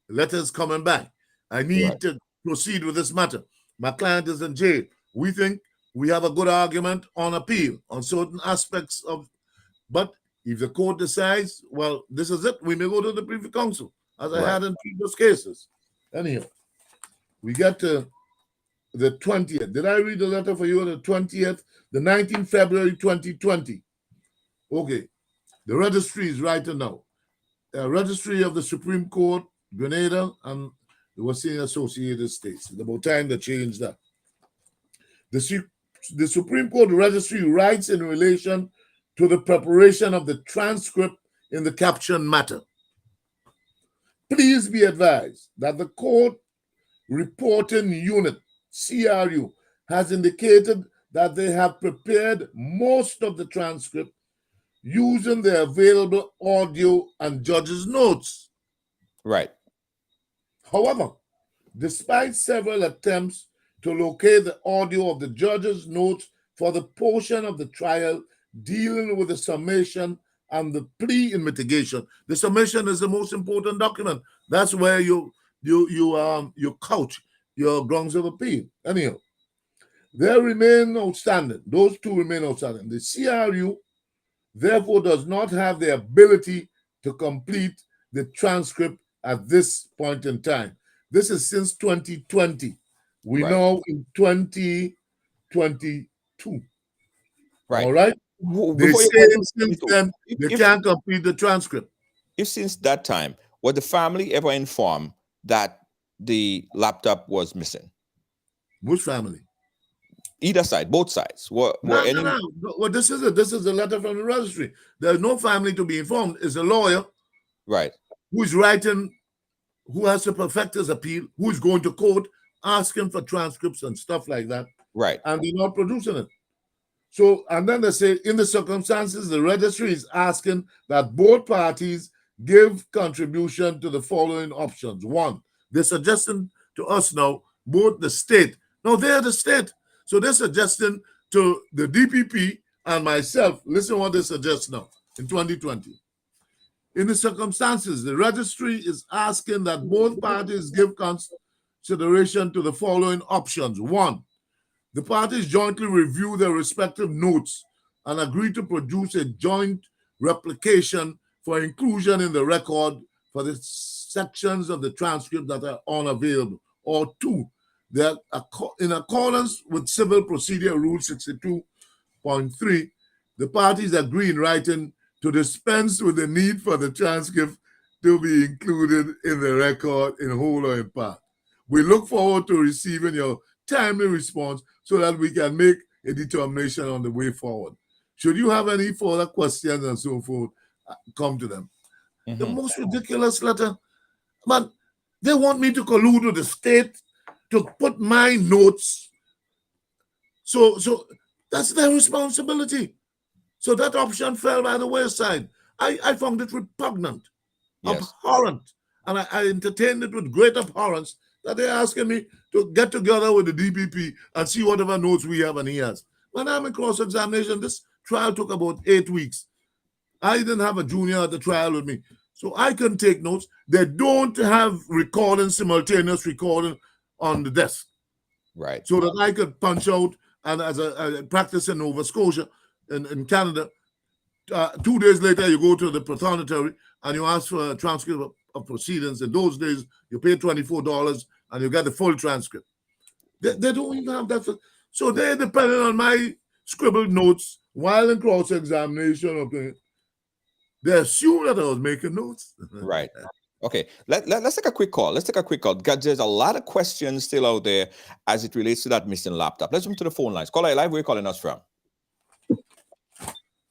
Letters coming back. I need to proceed with this matter. My client is in jail. We think we have a good argument on appeal on certain aspects of, but if the court decides, well, this is it, we may go to the Privy Council, as I had in previous cases. Anyhow, we get to the 20th. Did I read the letter for you on the 20th? The 19th February 2020. Okay. The registry is writing now. Registry of the Supreme Court, Grenada, and the Western Associated States. It's about time to change that. The Supreme Court registry writes in relation to the preparation of the transcript in the caption matter. Please be advised that the court reporting unit, CRU, has indicated that they have prepared most of the transcript using the available audio and judge's notes. Right. However, despite several attempts to locate the audio of the judge's notes for the portion of the trial dealing with the summation and the plea in mitigation, the summation is the most important document. That's where you couch your grounds of appeal. Anyhow, they remain outstanding. Those two remain outstanding. The CRU therefore does not have the ability to complete the transcript at this point in time. This is since 2020. We Right. know in 2022. Right. All right. They Before you say go into since then they if, can't complete the transcript. if since that time, was the family ever informed that the laptop was missing? Which family? Either side, both sides. Were No, any no, no. Well, this is it. This is a letter from the registry. There's no family to be informed. It's a lawyer right? who's writing, who has to perfect his appeal, who's going to court, asking for transcripts and stuff like that, Right. and they're not producing it. So, and then they say, in the circumstances, the registry is asking that both parties give contribution to the following options. One, they're suggesting to us now, both the state, no, they're the state. So they're suggesting to the DPP and myself, listen what they suggest now in 2020. In the circumstances, the registry is asking that both parties give consideration to the following options. One, the parties jointly review their respective notes and agree to produce a joint replication for inclusion in the record for the sections of the transcript that are unavailable. Or two, that in accordance with Civil Procedure Rule 62.3, the parties agree in writing to dispense with the need for the transcript to be included in the record in whole or in part. We look forward to receiving your timely response so that we can make a determination on the way forward. Should you have any further questions and so forth, come to them. The most ridiculous letter, but they want me to collude with the state to put my notes. So that's their responsibility. So that option fell by the wayside. I found it repugnant, abhorrent, and I entertained it with great abhorrence that they're asking me to get together with the DPP and see whatever notes we have and he has. When I'm in cross-examination, this trial took about 8 weeks. I didn't have a junior at the trial with me, so I couldn't take notes. They don't have simultaneous recording on the desk. Right. So that I could punch out, and as a practice in Nova Scotia, in Canada, 2 days later, you go to the prothonotary and you ask for a transcript of proceedings. In those days, you pay $24 and you get the full transcript. They don't even have that. So they're depending on my scribbled notes while in cross-examination. They assume that I was making notes. Right. Okay. Let's take a quick call. Because there's a lot of questions still out there as it relates to that missing laptop. Let's jump to the phone lines. Caller live, where are you calling us from?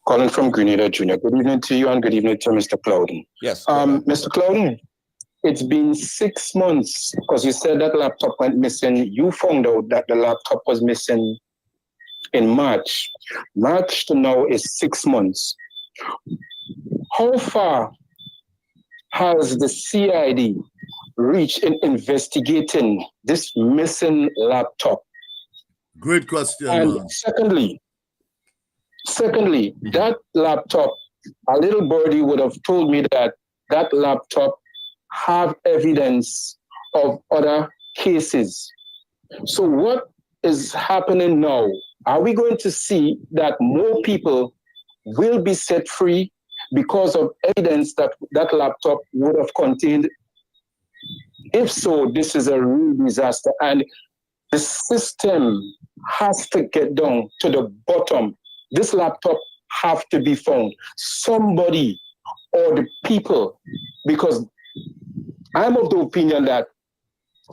Calling from Grenada, Junior. Good evening to you and good evening to Mr. Clouden. Yes. Mr. Clouden, it's been 6 months because you said that laptop went missing. You found out that the laptop was missing in March. March to now is 6 months. How far has the CID reached in investigating this missing laptop? Great question. And secondly, that laptop, a little birdie would have told me that that laptop have evidence of other cases. So what is happening now? Are we going to see that more people will be set free because of evidence that that laptop would have contained? If so, this is a real disaster, and the system has to get down to the bottom. This laptop have to be found. Somebody or the people, because I'm of the opinion that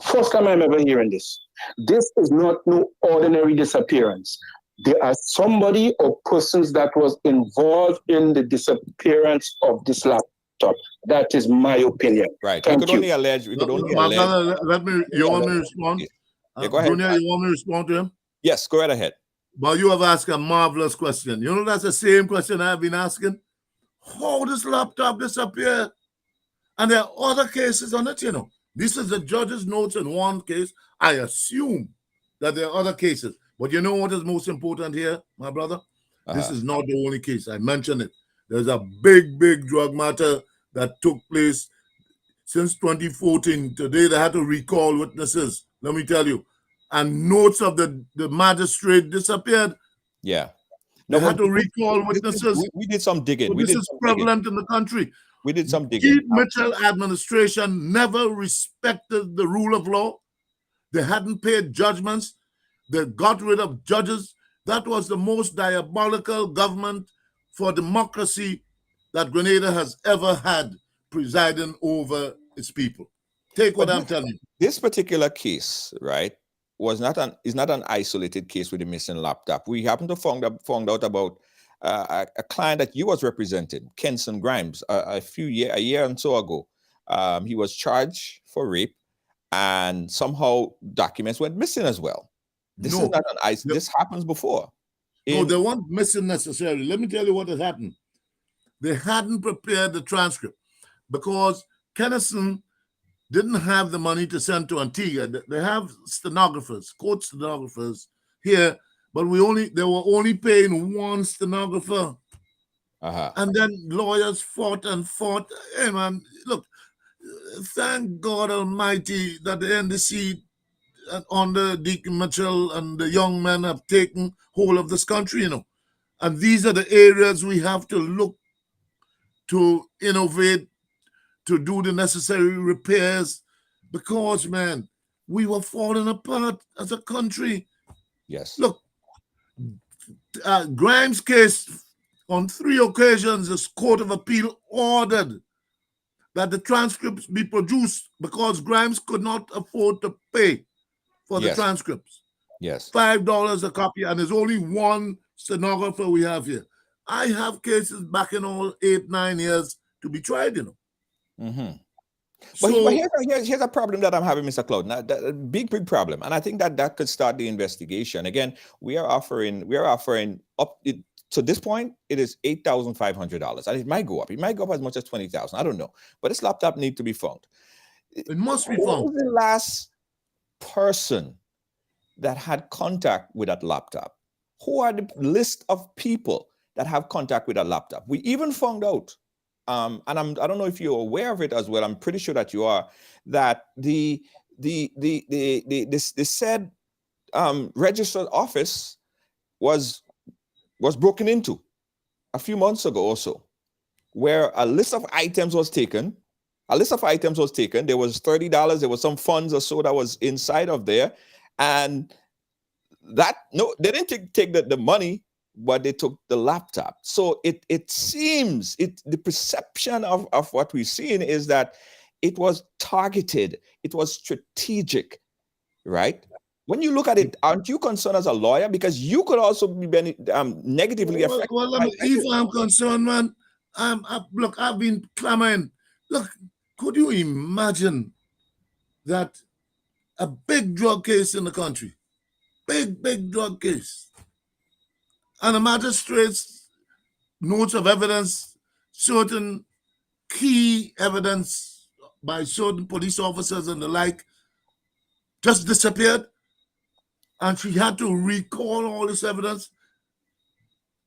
first time I'm ever hearing this. This is not no ordinary disappearance. There are somebody or persons that was involved in the disappearance of this laptop. That is my opinion. Right. Thank We could only allege. You want me to respond? Yeah, go ahead. Junior, you want me to respond to him? Yes, go right ahead. But you have asked a marvelous question. You know, that's the same question I've been asking. How does laptop disappear? And there are other cases on it, you know. This is the judge's notes in one case. I assume that there are other cases. But you know what is most important here, my brother? This is not the only case. I mentioned it. There's a big drug matter that took place since 2014. Today, they had to recall witnesses, let me tell you. And notes of the magistrate disappeared. Yeah. They had to recall witnesses. We did some digging. This is prevalent in the country. We did some digging. Keith Mitchell administration never respected the rule of law. They hadn't paid judgments. They got rid of judges. That was the most diabolical government for democracy that Grenada has ever had presiding over its people. Take what I'm telling you. This particular case, right, is not an isolated case with the missing laptop. We happened to found out about a client that you was representing, Kenson Grimes, a year and so ago. He was charged for rape, and somehow documents went missing as well. This is not an this happens before. No, they weren't missing necessarily. Let me tell you what had happened. They hadn't prepared the transcript because Kennison didn't have the money to send to Antigua. They have stenographers, court stenographers here, but they were only paying one stenographer. And then lawyers fought and fought. Hey man, look, thank God Almighty that the NDC under Deacon Mitchell and the young men have taken hold of this country, you know. And these are the areas we have to look to innovate, to do the necessary repairs, because, man, we were falling apart as a country. Yes. Look, Grimes' case, on 3 occasions, the Court of Appeal ordered that the transcripts be produced because Grimes could not afford to pay for the transcripts. Yes. $5 a copy, and there's only one stenographer we have here. I have cases back in all 8-9 years to be tried, you know. But here's a problem that I'm having, Mr. Clouden. A big problem, and I think that could start the investigation. Again, we are offering up to this point. It is $8,500, and it might go up. It might go up as much as $20,000. I don't know, but this laptop needs to be found. It must be found. Who was the last person that had contact with that laptop? Who are the list of people that have contact with that laptop? We even found out. And I don't know if you're aware of it as well. I'm pretty sure that you are. That the said registered office was broken into a few months ago or so, where a list of items was taken. There was $30. There was some funds or so that was inside of there, and they didn't take the money, but they took the laptop. So it seems the perception of what we're seeing is that it was targeted, it was strategic, right? When you look at it, aren't you concerned as a lawyer? Because you could also be negatively affected. Well, if I'm concerned, man, look, I've been clamoring. Look, could you imagine that a big drug case in the country, big drug case, and the magistrate's notes of evidence, certain key evidence by certain police officers and the like, just disappeared, and she had to recall all this evidence,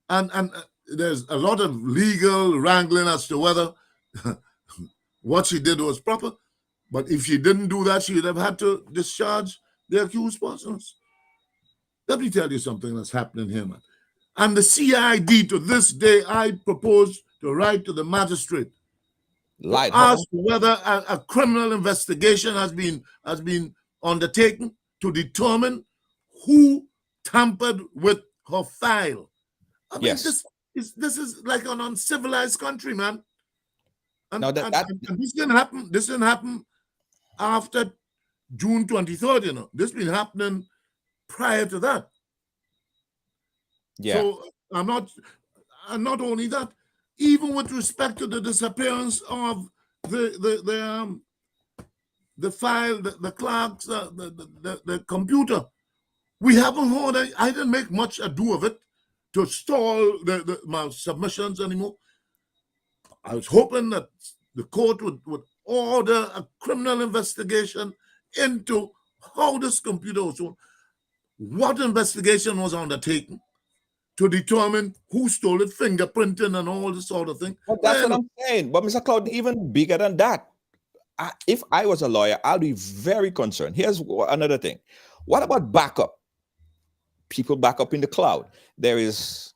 and there's a lot of legal wrangling as to whether what she did was proper. But if she didn't do that, she would have had to discharge the accused persons. Let me tell you something that's happening here, man. And the CID, to this day, I propose to write to the magistrate to ask whether a criminal investigation has been undertaken to determine who tampered with her file. I mean, this is like an uncivilized country, man. And, and this didn't happen after June 23rd, you know. This been happening prior to that. Yeah. So and not only that, even with respect to the disappearance of the file, the clerks, the computer, we haven't heard. I didn't make much ado of it to stall my submissions anymore. I was hoping that the court would order a criminal investigation into how this computer was on, what investigation was undertaken to determine who stole it, fingerprinting and all this sort of thing. Well, that's what I'm saying. But Mr. Clouden, even bigger than that, if I was a lawyer, I'll be very concerned. Here's another thing. What about backup? People back up in the cloud. There's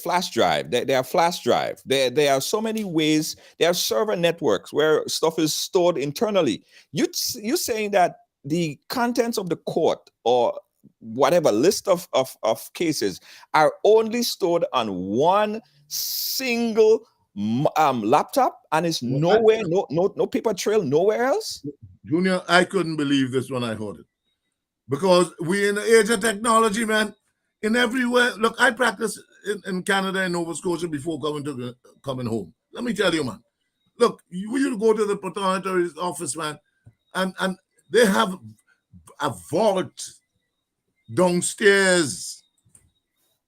flash drive. There are flash drive. There are so many ways. There are server networks where stuff is stored internally. You saying that the contents of the court or whatever list of cases are only stored on one single laptop, and it's nowhere, no paper trail nowhere else? Junior, I couldn't believe this when I heard it. Because we in the age of technology, man. In everywhere. Look, I practiced in Canada and Nova Scotia before coming home. Let me tell you, man. Look, you go to the proprietor's office, man, and they have a vault downstairs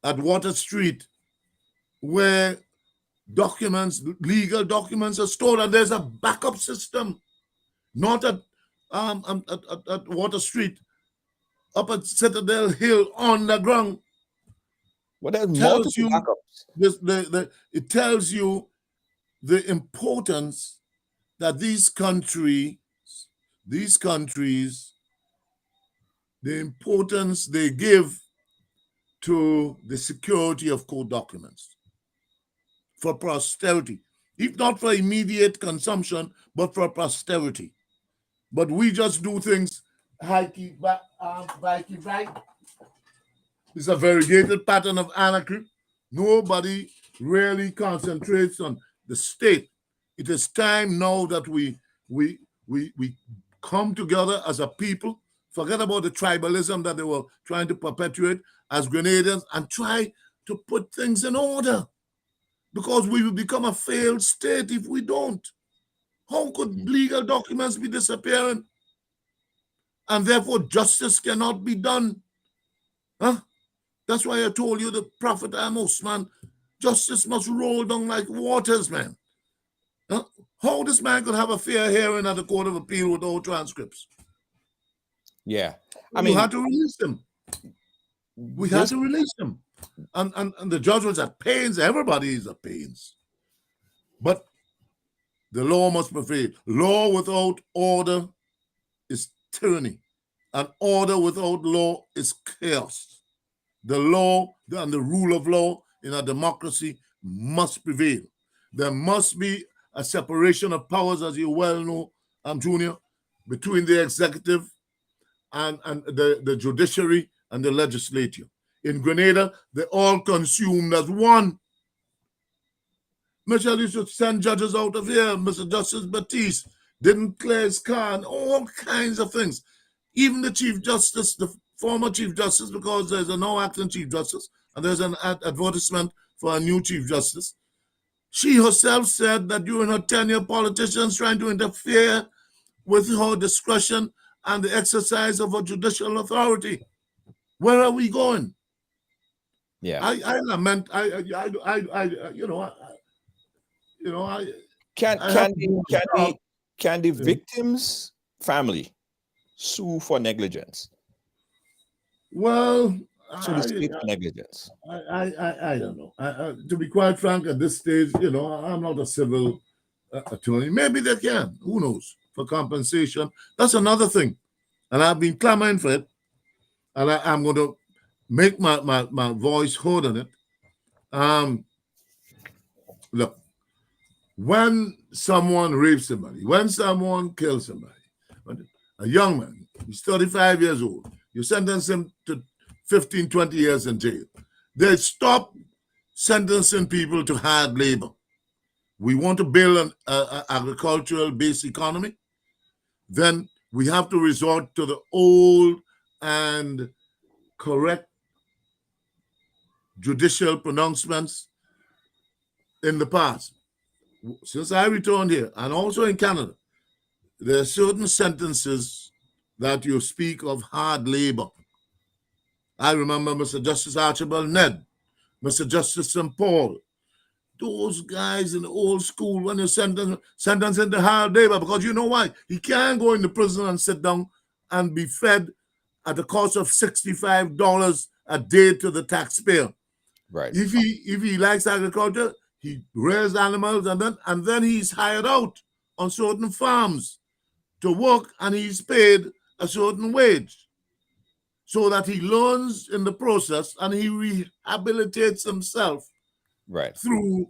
at Water Street where legal documents are stored, and there's a backup system, not at Water Street, up at Citadel Hill on the ground. Well, there's multiple backups. It tells you the importance that these countries, the importance they give to the security of court documents for posterity, if not for immediate consumption, but for posterity. But we just do things hikey back. It's a variegated pattern of anarchy. Nobody really concentrates on the state. It is time now that we come together as a people, forget about the tribalism that they were trying to perpetuate as Grenadians, and try to put things in order. Because we will become a failed state if we don't. How could legal documents be disappearing? And therefore justice cannot be done. Huh? That's why I told you the Prophet Amos, man, justice must roll down like waters, man. Huh? How this man could have a fair hearing at the Court of Appeal with all transcripts? Yeah. We had to release them. We had to release them. And the judge was at pains. Everybody is at pains. But the law must prevail. Law without order is tyranny. And order without law is chaos. The law and the rule of law in a democracy must prevail. There must be a separation of powers, as you well know, Junior, between the executive and the judiciary and the legislature. In Grenada, they're all consumed as one. Michelle, you should send judges out of here. Mr. Justice Batiste didn't clear his car and all kinds of things. Even the Chief Justice, the former Chief Justice, because there's a now acting Chief Justice, and there's an advertisement for a new Chief Justice. She herself said that during her tenure, politicians trying to interfere with her discretion and the exercise of her judicial authority. Where are we going? Yeah, I lament. Can the victim's family sue for negligence? Well, Sue the state for negligence. I don't know. To be quite frank, at this stage, I'm not a civil attorney. Maybe they can. Who knows? For compensation. That's another thing. And I've been clamoring for it. And I'm going to make my voice heard on it. Look, when someone rapes somebody, when someone kills somebody, a young man, he's 35 years old, you sentence him to 15, 20 years in jail. They stop sentencing people to hard labor. We want to build an agricultural-based economy. Then we have to resort to the old and correct judicial pronouncements in the past. Since I returned here, and also in Canada, there are certain sentences that you speak of hard labor. I remember Mr. Justice Archibald Ned, Mr. Justice St. Paul, those guys in the old school, when you sentence him to hard labor, because you know why? He can't go into prison and sit down and be fed at the cost of $65 a day to the taxpayer. Right. If he likes agriculture, he rears animals, and then he's hired out on certain farms to work, and he's paid a certain wage, so that he learns in the process and he rehabilitates himself through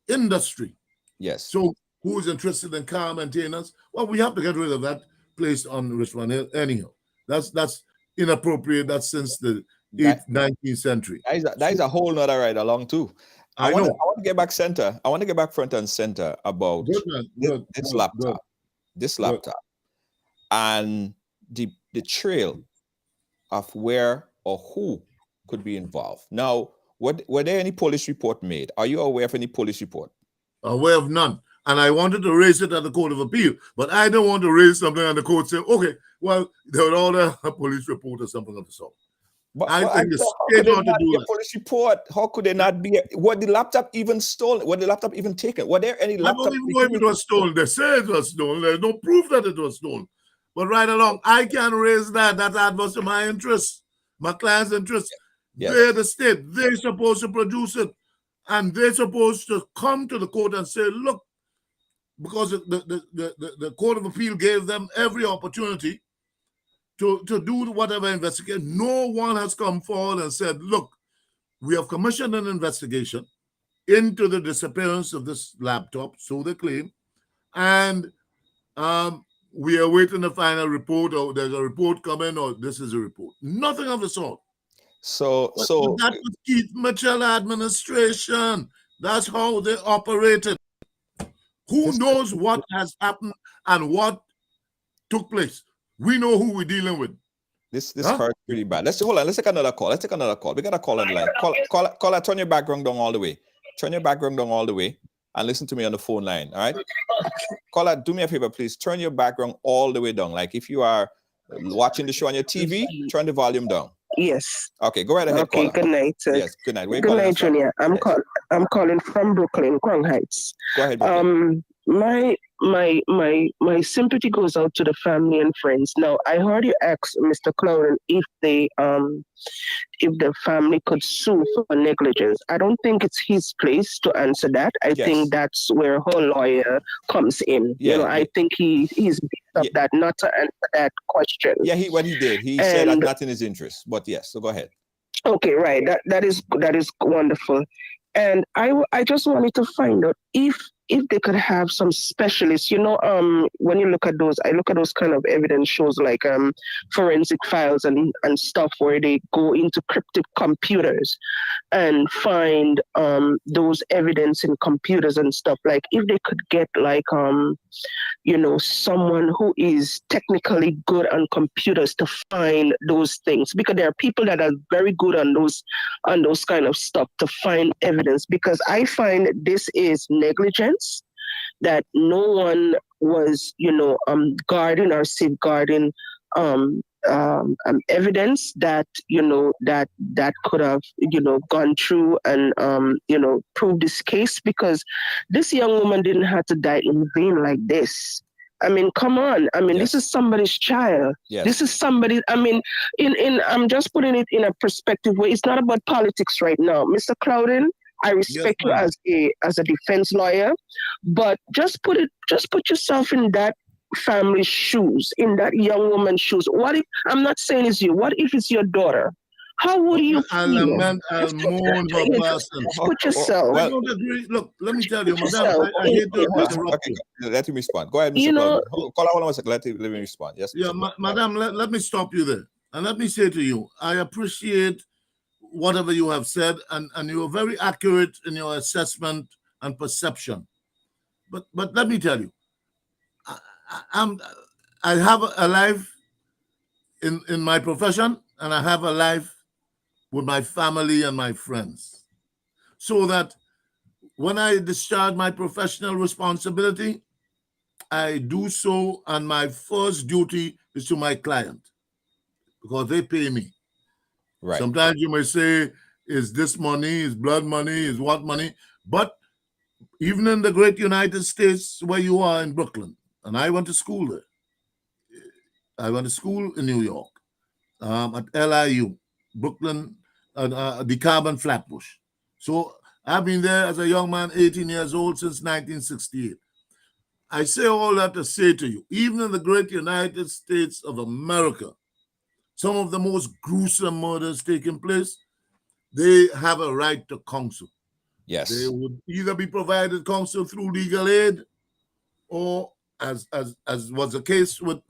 industry. Yes. So who is interested in car maintenance? Well, we have to get rid of that. placed on Richmond Hill anyhow. That's inappropriate. That's since the That, 19th century. that is a whole nother ride along too. I want know. to get back center. I want to get back front and center about Good, man. this laptop. This laptop. And the trail of where or who could be involved. Now, were there any police report made? Are you aware of any police report? Aware of none. And I wanted to raise it at the Court of Appeal, but I don't want to raise something and the court say, okay, well, they would order a police report or something of the sort. But I think the state ought to do a police report. How could they not be? Was the laptop even stolen? Was the laptop even taken? Were there any laptop? I don't even know if it was stolen. They say it was stolen. There's no proof that it was stolen. But right along, I can raise that. That's adverse to my interest, my client's interest. Yes. They're the state. They're supposed to produce it. And they're supposed to come to the court and say, look, because the Court of Appeal gave them every opportunity to do whatever investigation. No one has come forward and said, look, we have commissioned an investigation into the disappearance of this laptop, so they claim, and we are waiting the final report, or there's a report coming, or this is a report. Nothing of the sort. So that was Keith Mitchell administration. That's how they operated. Who knows what has happened and what took place? We know who we're dealing with. This hurts pretty bad. Hold on. Let's take another call. We got a call on the line. Call. Turn your background down all the way. Turn your background down all the way and listen to me on the phone line. All right. Caller, do me a favor, please. Turn your background all the way down. Like if you are watching the show on your TV, turn the volume down. Yes. Okay, go right ahead. Okay, caller. good night. Yes, good night. Good night, Junior. I'm calling from Brooklyn, Crown Heights. Go ahead. Brooklyn. My sympathy goes out to the family and friends. Now, I heard you ask Mr. Clouden if the family could sue for negligence. I don't think it's his place to answer that. I think that's where her lawyer comes in. I think he's beat up that not to answer that question. Yeah, what he did. He said that's not in his interest. But yes, so go ahead. Okay, right. That is wonderful. And I just wanted to find out if they could have some specialists, when you look at those, I look at those kind of evidence shows like forensic files and stuff where they go into cryptic computers and find those evidence in computers and stuff. Like if they could get like, someone who is technically good on computers to find those things, because there are people that are very good on those kind of stuff to find evidence, because I find this is negligence, that no one was, guarding or safeguarding evidence that, that could have, gone through and, prove this case, because this young woman didn't have to die in vain like this. I mean, come on. I mean, This is somebody's child. Yes. This is somebody, I mean, I'm just putting it in a perspective where it's not about politics right now. Mr. Clouden, I respect you as a defense lawyer, but just put yourself in that family's shoes, in that young woman's shoes. What if, I'm not saying it's you, what if it's your daughter? How would you feel? I'll mourn her person. Put yourself. I don't agree. Look, let me tell you, madam, I hate to interrupt you. Let him respond. Go ahead, Mr. Clouden. Call out 1 second. Let me respond. Yes. Yeah, madam, let me stop you there. And let me say to you, I appreciate whatever you have said, and you are very accurate in your assessment and perception. But let me tell you, I have a life in my profession, and I have a life with my family and my friends, so that when I discharge my professional responsibility, I do so, and my first duty is to my client, because they pay me. Right. Sometimes you may say, is this money, is blood money, is what money? But even in the great United States where you are in Brooklyn, and I went to school there. I went to school in New York, at LIU, Brooklyn, DeKalb and Flatbush. So I've been there as a young man, 18 years old, since 1968. I say all that to say to you, even in the great United States of America, some of the most gruesome murders taking place, they have a right to counsel. Yes. They would either be provided counsel through legal aid or as was the case with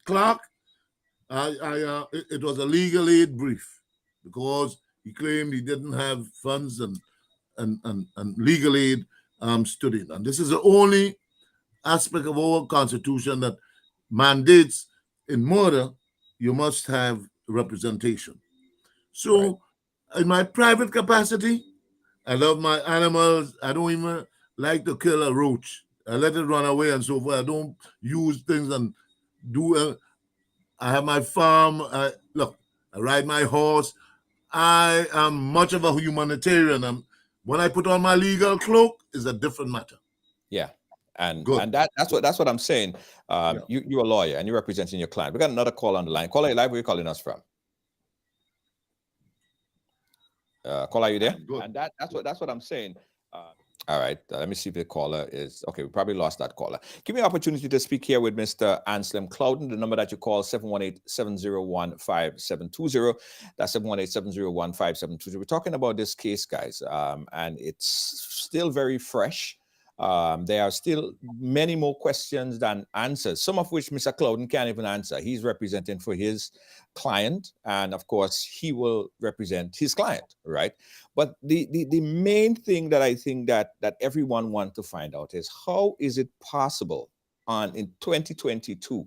Clark, it was a legal aid brief because he claimed he didn't have funds and legal aid stood in. And this is the only aspect of our constitution that mandates in murder you must have representation. So in my private capacity, I love my animals. I don't even like to kill a roach. I let it run away and so forth. I don't use things and do. I have my farm. Look, I ride my horse. I am much of a humanitarian. When I put on my legal cloak, is a different matter. Yeah. And Good. and that's what I'm saying. You're a lawyer and you're representing your client. We got another call on the line. Caller, live, where you calling us from? Caller, are you there? Good. And that's what I'm saying. All right, let me see if the caller is okay. We probably lost that caller. Give me an opportunity to speak here with Mr. Anslem Clouden. The number that you call 718-701-5720. That's 718-701-5720. We're talking about this case, guys, and it's still very fresh. There are still many more questions than answers, some of which Mr. Clouden can't even answer. He's representing for his client, and of course, he will represent his client, right? But the main thing that I think that everyone wants to find out is how is it possible in 2022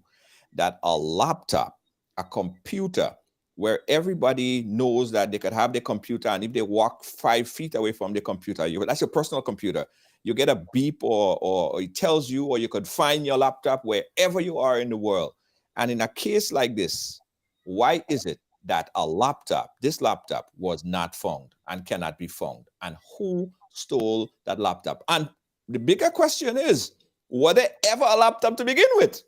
that a laptop, a computer, where everybody knows that they could have their computer, and if they walk 5 feet away from the computer, that's your personal computer. You get a beep or it tells you, or you could find your laptop wherever you are in the world. And in a case like this, why is it that this laptop was not found and cannot be found? And who stole that laptop? And the bigger question is, was there ever a laptop to begin with?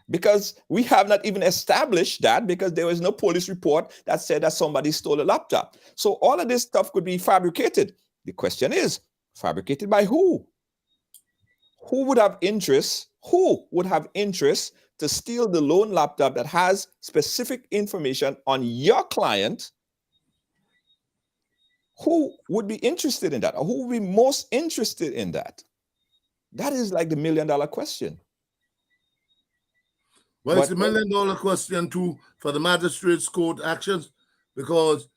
Because we have not even established that, because there was no police report that said that somebody stole a laptop. So all of this stuff could be fabricated. The question is, fabricated by who? Who would have interest? Who would have interest to steal the lone laptop that has specific information on your client? Who would be interested in that? Or who would be most interested in that? That is like the $1 million question. Well, it's a $1 million question too for the magistrate's court actions, because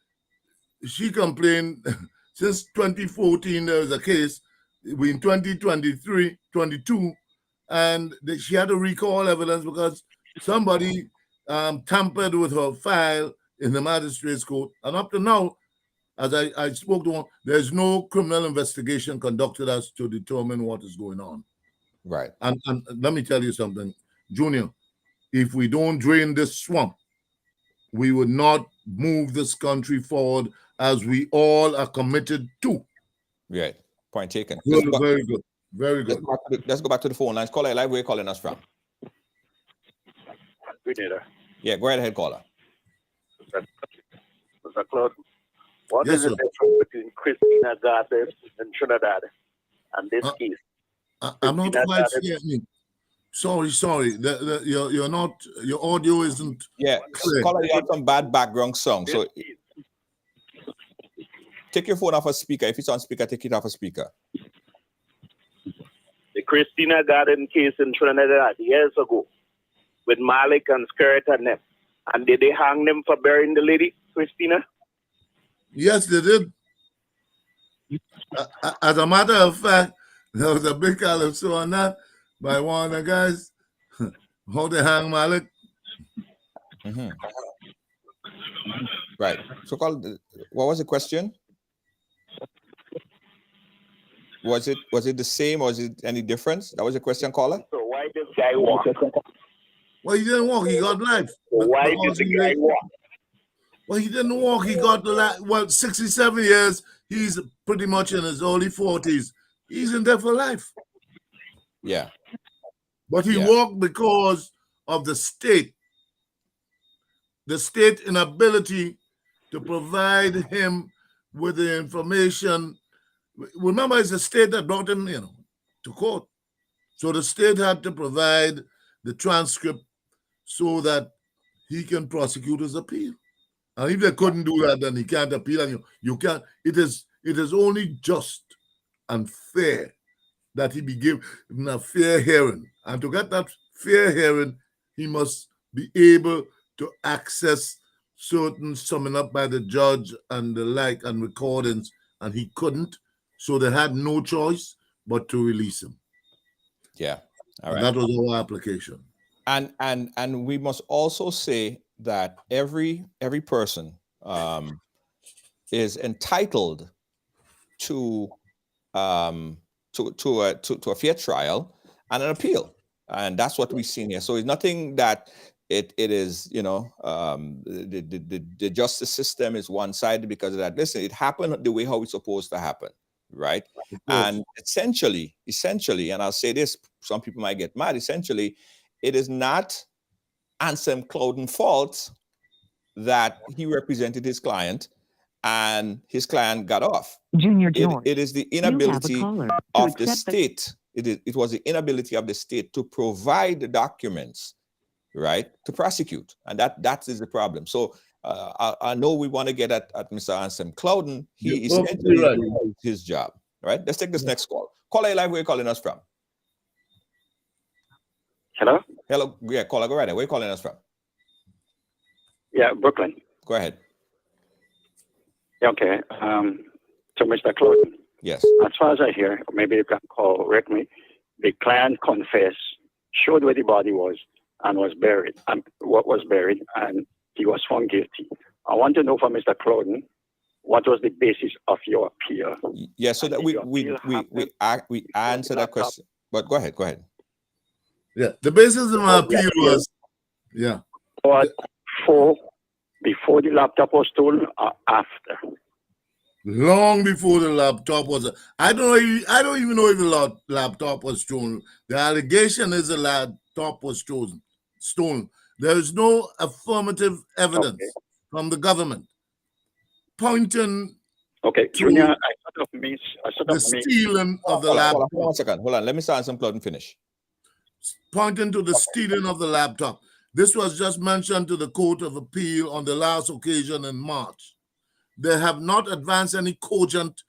she complained since 2014 there was a case in 2023, 22, and she had to recall evidence because somebody tampered with her file in the magistrate's court. And up to now, as I spoke to one, there's no criminal investigation conducted as to determine what is going on. Right. And let me tell you something, Junior, if we don't drain this swamp, we would not move this country forward as we all are committed to. Right. Point taken. Good, very good. Very good. Let's go back to the phone lines. Caller, live, where are you calling us from? Yeah, go right ahead, caller. Mr. Clouden, what Yes, is the sir. difference between Christina Garden and Trinidad and this case? I'm not quite hearing. Sorry. You're not. Your audio isn't. Yeah, clear. caller, you have some bad background sound. So take your phone off a speaker. If it's on speaker, take it off a speaker. The Christina Garden case in Trinidad years ago with Malik and Skirt and them. And did they hang them for burying the lady, Christina? Yes, they did. As a matter of fact, there was a big calypso on that by one of the guys. How they hang Malik. Mm-hmm. Right. So, what was the question? Was it the same, or was it any difference? That was the question, caller. So why did this guy walk? Well, he didn't walk. He got life. So why did the guy walk? Well, he didn't walk. He got the life. Well, 67 years. He's pretty much in his early 40s. He's in there for life. Yeah. But he walked because of the state inability to provide him with the information. Remember, it's the state that brought him, to court. So the state had to provide the transcript so that he can prosecute his appeal. And if they couldn't do that, then he can't appeal. And you can't. It is only just and fair that he be given a fair hearing. And to get that fair hearing, he must be able to access certain summing up by the judge and the like and recordings, and he couldn't. So they had no choice but to release him. Yeah. All And right. that was our application. And we must also say that every person is entitled to a fair trial and an appeal, and that's what we've seen here. So it's nothing that it is, the justice system is one-sided because of that. Listen, it happened the way how it's supposed to happen, right? And essentially, and I'll say this, some people might get mad. Essentially, it is not Anslem Clouden's fault that he represented his client and his client got off. Junior George, it is the inability of the state. It was the inability of the state to provide the documents, right, to prosecute, and that is the problem. So I know we want to get at Mr. Anslem Clouden. He is doing his job, right? Let's take this next call. Caller live, where are you calling us from? Hello? Hello, yeah, caller, go right ahead. Where are you calling us from? Yeah, Brooklyn. Go ahead. Okay. To Mr. Clouden. Yes. As far as I hear, maybe you can correct me, the client confessed, showed where the body was, and was buried, and what was buried, and he was found guilty. I want to know from Mr. Clouden, what was the basis of your appeal? Yeah, so that we answer that question. But go ahead. Yeah, the basis of my appeal was, But before the laptop was stolen or after? Long before the laptop was. I don't even know if the laptop was stolen. The allegation is the laptop was stolen. There is no affirmative evidence from the government pointing. Okay, Junior, I sort of miss the stealing of the laptop. Hold on 1 second. Hold on. Let me start some Clouden finish. Pointing to the stealing of the laptop. This was just mentioned to the Court of Appeal on the last occasion in March. They have not advanced any cogent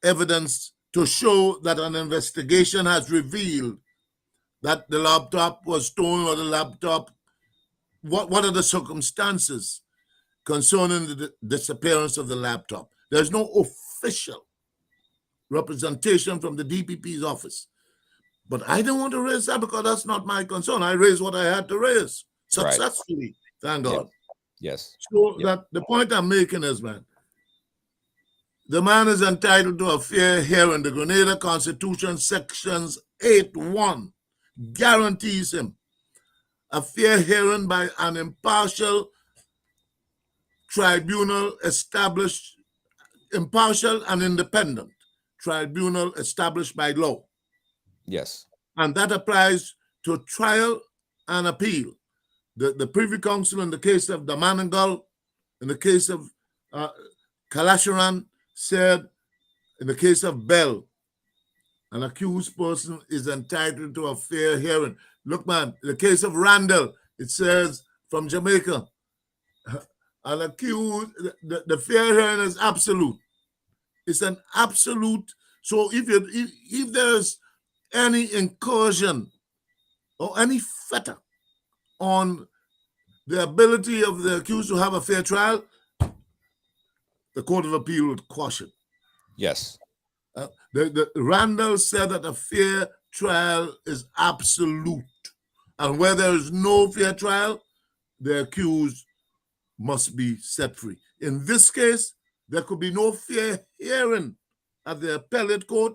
evidence to show that an investigation has revealed that the laptop was stolen or the laptop. What are the circumstances concerning the disappearance of the laptop? There's no official representation from the DPP's office. But I don't want to raise that because that's not my concern. I raised what I had to raise successfully, thank God. Yes. So that the point I'm making is, man, the man is entitled to a fair hearing. The Grenada Constitution, sections 8(1) guarantees him a fair hearing by an impartial tribunal impartial and independent tribunal established by law. Yes. And that applies to trial and appeal. The Privy Council in the case of Damanangal, in the case of Kalasharan, said in the case of Bell, an accused person is entitled to a fair hearing. Look, man, in the case of Randall, it says from Jamaica, an accused, the fair hearing is absolute. It's an absolute. So if there's any incursion or any fetter on the ability of the accused to have a fair trial, the Court of Appeal would quash it. Yes. The Randall said that a fair trial is absolute. And where there is no fair trial, the accused must be set free. In this case, there could be no fair hearing at the appellate court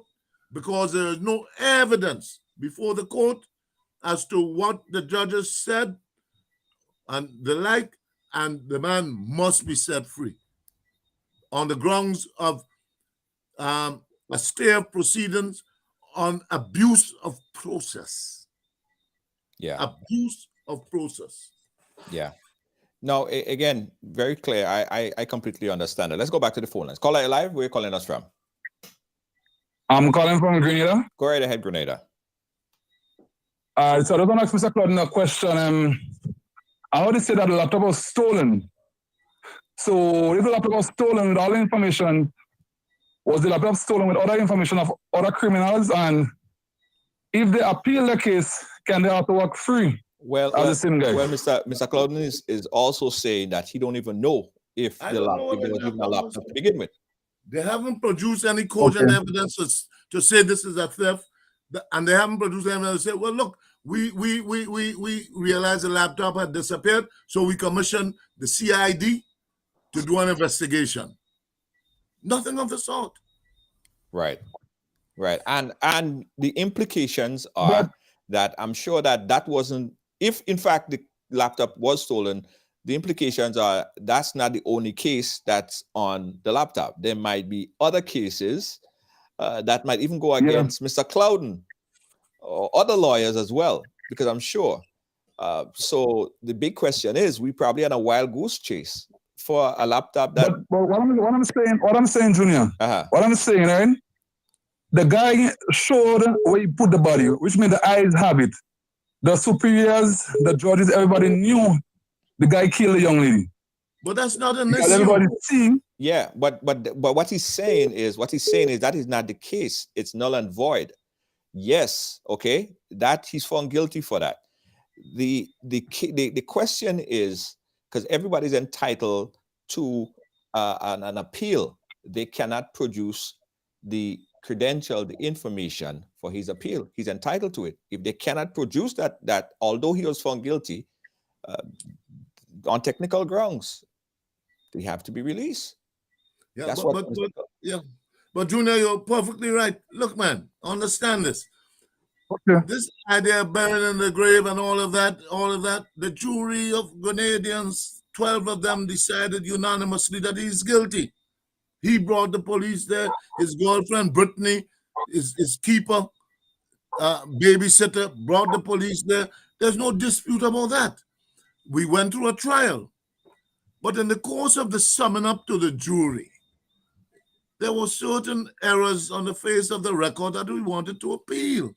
because there is no evidence before the court as to what the judges said and the like, and the man must be set free on the grounds of a stay of proceedings on abuse of process. Yeah. Abuse of process. Yeah. No, again, very clear. I completely understand it. Let's go back to the phone lines. Caller live, where are you calling us from? I'm calling from Grenada. Go right ahead, Grenada. So I was going to ask Mr. Clouden a question. I heard you say that the laptop was stolen. So if the laptop was stolen with all the information, Was the laptop stolen with other information of other criminals? And if they appeal the case, can they have to walk free? Well, Mr. Clouden is also saying that he don't even know if there was even a laptop to begin with. They haven't produced any cogent evidence to say this is a theft, and they haven't produced evidence to say, well, look, we realized the laptop had disappeared, so we commissioned the CID to do an investigation. Nothing of the sort. Right. And the implications are that I'm sure that wasn't, if in fact the laptop was stolen, the implications are that's not the only case that's on the laptop. There might be other cases that might even go against Mr. Clouden or other lawyers as well, because I'm sure. So the big question is, we probably on a wild goose chase for a laptop that. But what I'm saying, Junior. What I'm saying, right? The guy showed where he put the body, which means the eyes have it. The superiors, the judges, everybody knew the guy killed the young lady. But that's not an issue. Everybody see. Yeah, but what he's saying is that is not the case. It's null and void. Yes, okay, that he's found guilty for that. The question is, because everybody's entitled to an appeal, they cannot produce the credential, the information for his appeal. He's entitled to it. If they cannot produce that although he was found guilty on technical grounds, they have to be released. Yeah, but Junior, you're perfectly right. Look, man, understand this. Okay. This idea of burying in the grave and all of that, the jury of Grenadians, 12 of them decided unanimously that he's guilty. He brought the police there. His girlfriend, Brittany, his keeper, babysitter, brought the police there. There's no dispute about that. We went through a trial. But in the course of the summing up to the jury, there were certain errors on the face of the record that we wanted to appeal.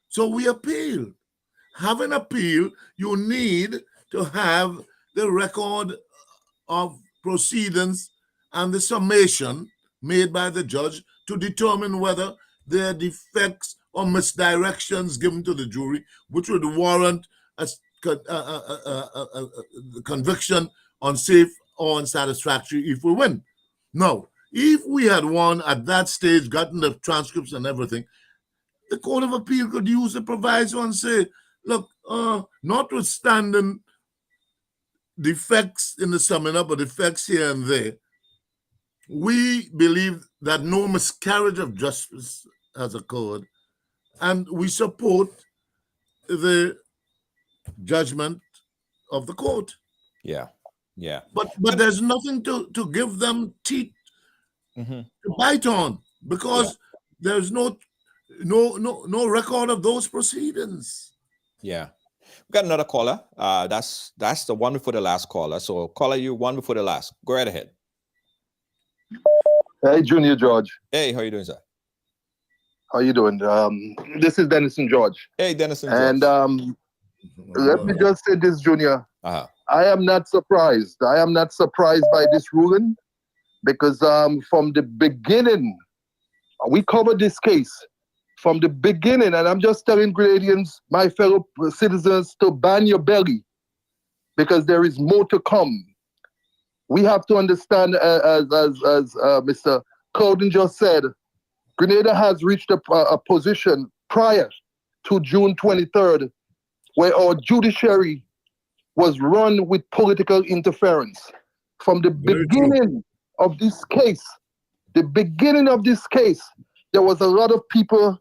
So we appealed. Having appeal, you need to have the record of proceedings and the summation made by the judge to determine whether there are defects or misdirections given to the jury, which would warrant a conviction unsafe or unsatisfactory if we win. Now, if we had won at that stage, gotten the transcripts and everything, the Court of Appeal could use the proviso and say, look, notwithstanding defects in the summing up or defects here and there, we believe that no miscarriage of justice has occurred, and we support the judgment of the court. Yeah. But there's nothing to give them teeth to bite on, because there's no record of those proceedings. Yeah. We got another caller. That's the one before the last caller. So caller, you one before the last. Go right ahead. Hey, Junior George. Hey, how you doing, sir? How you doing? This is Denison George. Hey, Denison George. And let me just say this, Junior. I am not surprised. I am not surprised by this ruling, because from the beginning, we covered this case from the beginning, and I'm just telling Grenadians, my fellow citizens, to ban your belly, because there is more to come. We have to understand, as Mr. Clouden just said, Grenada has reached a position prior to June 23rd where our judiciary was run with political interference. From the beginning of this case, there was a lot of people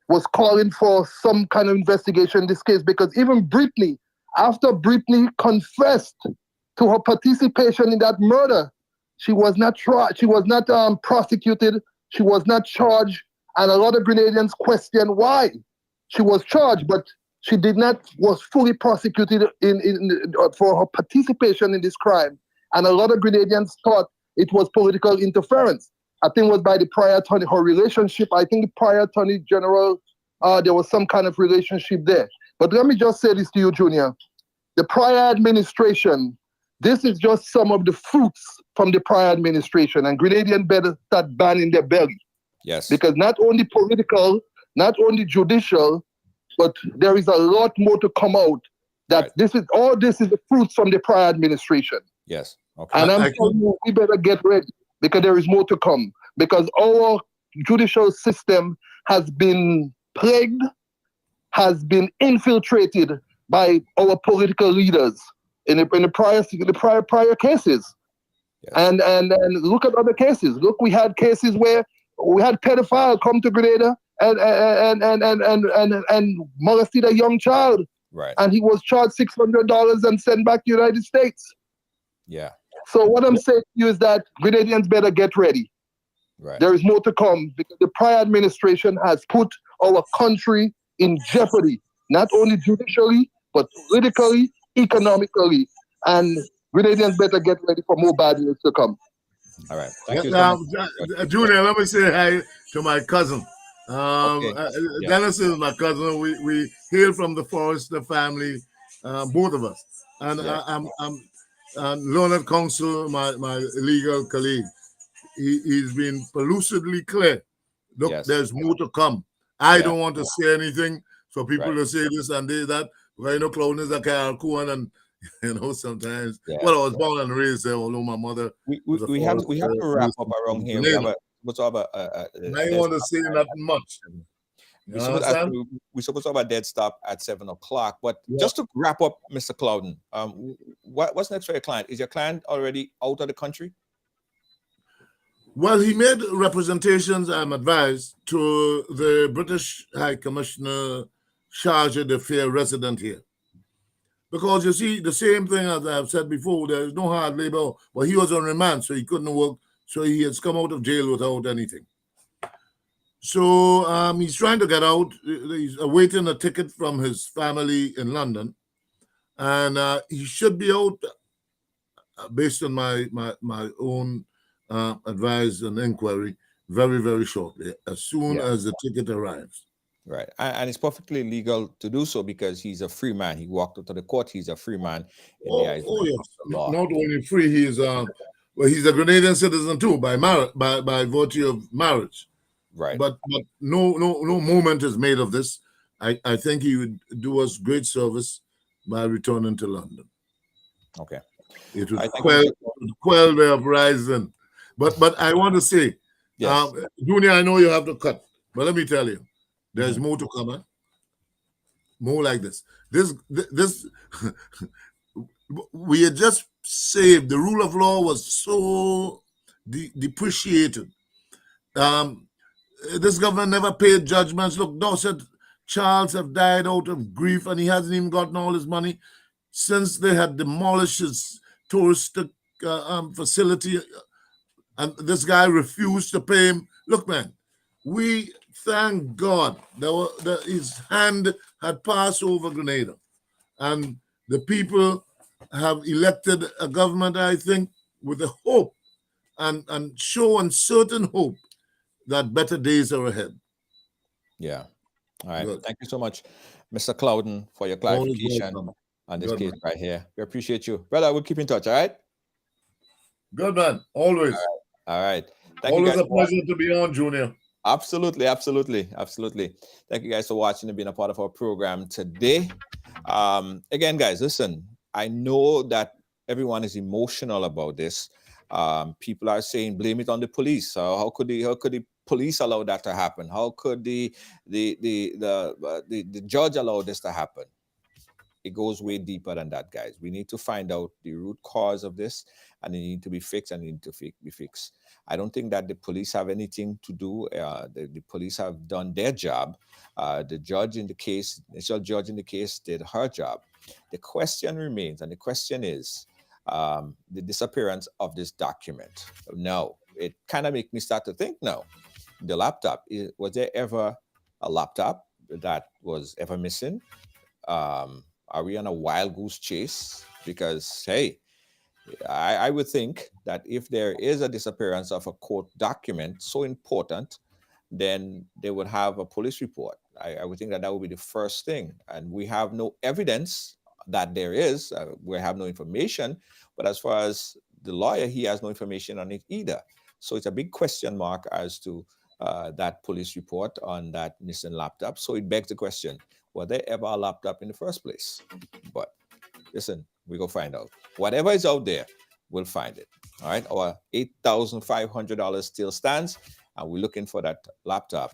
was calling for some kind of investigation in this case, because even Brittany, after Brittany confessed to her participation in that murder, she was not prosecuted, she was not charged, and a lot of Grenadians question why she was charged, but she was fully prosecuted for her participation in this crime. And a lot of Grenadians thought it was political interference. I think it was by the prior attorney, her relationship. I think the prior attorney general, there was some kind of relationship there. But let me just say this to you, Junior. The prior administration This is just some of the fruits from the prior administration, and Grenadians better start banning their belly. Yes. Because not only political, not only judicial, but there is a lot more to come out. That this is the fruits from the prior administration. Yes. Okay. And I'm telling you, we better get ready because there is more to come. Because our judicial system has been plagued, has been infiltrated by our political leaders in the prior cases. Yes. And look at other cases. Look, we had cases where we had pedophile come to Grenada and molested a young child. Right. And he was charged $600 and sent back to the United States. Yeah. So what I'm saying to you is that Grenadians better get ready. Right. There is more to come because the prior administration has put our country in jeopardy, not only judicially, but politically, economically. And Grenadians better get ready for more bad news to come. All right. Thank you so much. Junior, let me say hi to my cousin. Dennis is my cousin. We hail from the Forrester family, both of us. And I'm Learned Counsel, my legal colleague. He's been elucidly clear. Look, there's more to come. I don't want to say anything for people to say this and that. Because Clouden is a Caracouan and sometimes. Well, I was born and raised there, although my mother. We have to wrap up around here. I don't want to say nothing much. We're supposed to have a dead stop at 7:00. But just to wrap up, Mr. Clouden, what's next for your client? Is your client already out of the country? Well, he made representations, I'm advised, to the British High Commissioner Chargé d'Affaires resident here. Because you see, the same thing as I've said before, there is no hard labor. Well, he was on remand, so he couldn't work. So he has come out of jail without anything. So he's trying to get out. He's awaiting a ticket from his family in London. And he should be out, based on my own advice and inquiry, very, very shortly, as soon as the ticket arrives. Right. And it's perfectly legal to do so because he's a free man. He walked up to the court. He's a free man in the eyes of the law. Not only free, he's a Grenadian citizen too by virtue of marriage. Right. But no moment is made of this. I think he would do us great service by returning to London. Okay. It would quell the uprising. But I want to say, Junior, I know you have to cut, but let me tell you, there's more to come. More like this. This we had just saved. The rule of law was so depreciated. This government never paid judgments. Look, Dorset Charles have died out of grief, and he hasn't even gotten all his money since they had demolished his touristic facility, and this guy refused to pay him. Look, man, we thank God that his hand had passed over Grenada, and the people have elected a government, I think, with a hope and show uncertain hope that better days are ahead. Yeah. All right. Good. Thank you so much, Mr. Clouden, for your clarification on this case right here. We appreciate you. Brother, we'll keep in touch, all right? Good, man. Always. All right. Always a pleasure to be on, Junior. Absolutely. Thank you guys for watching and being a part of our program today. Again, guys, listen, I know that everyone is emotional about this. People are saying blame it on the police. How could the police allow that to happen? How could the judge allow this to happen? It goes way deeper than that, guys. We need to find out the root cause of this, and it needs to be fixed, and it needs to be fixed. I don't think that the police have anything to do. The police have done their job. The judge in the case, the initial judge in the case, did her job. The question remains, and the question is the disappearance of this document. Now, it kind of makes me start to think now. The laptop, was there ever a laptop that was ever missing? Are we on a wild goose chase? Because, hey, I would think that if there is a disappearance of a court document so important, then they would have a police report. I would think that would be the first thing. And we have no evidence that there is. We have no information. But as far as the lawyer, he has no information on it either. So it's a big question mark as to that police report on that missing laptop. So it begs the question, were there ever a laptop in the first place? But listen, we go find out. Whatever is out there, we'll find it. All right, our $8,500 still stands, and we're looking for that laptop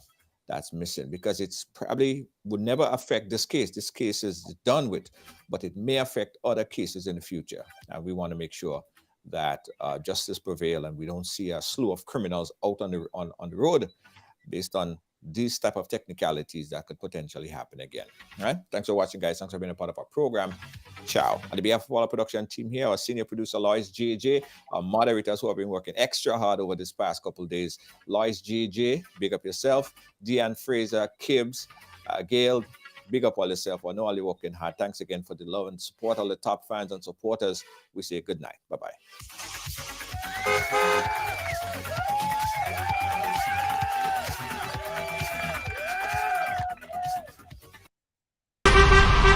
that's missing, because it's probably would never affect this case. This case is done with, but it may affect other cases in the future. And we want to make sure that justice prevail and we don't see a slew of criminals out on the road based on these type of technicalities that could potentially happen again. All right. Thanks for watching, guys. Thanks for being a part of our program. Ciao. On the behalf of all our production team here, our senior producer, Lois JJ, our moderators who have been working extra hard over this past couple of days, Lois JJ, big up yourself, Deanne Fraser, Kibbs, Gail, big up all yourself. I know all you're working hard. Thanks again for the love and support, all the top fans and supporters. We say good night. Bye-bye.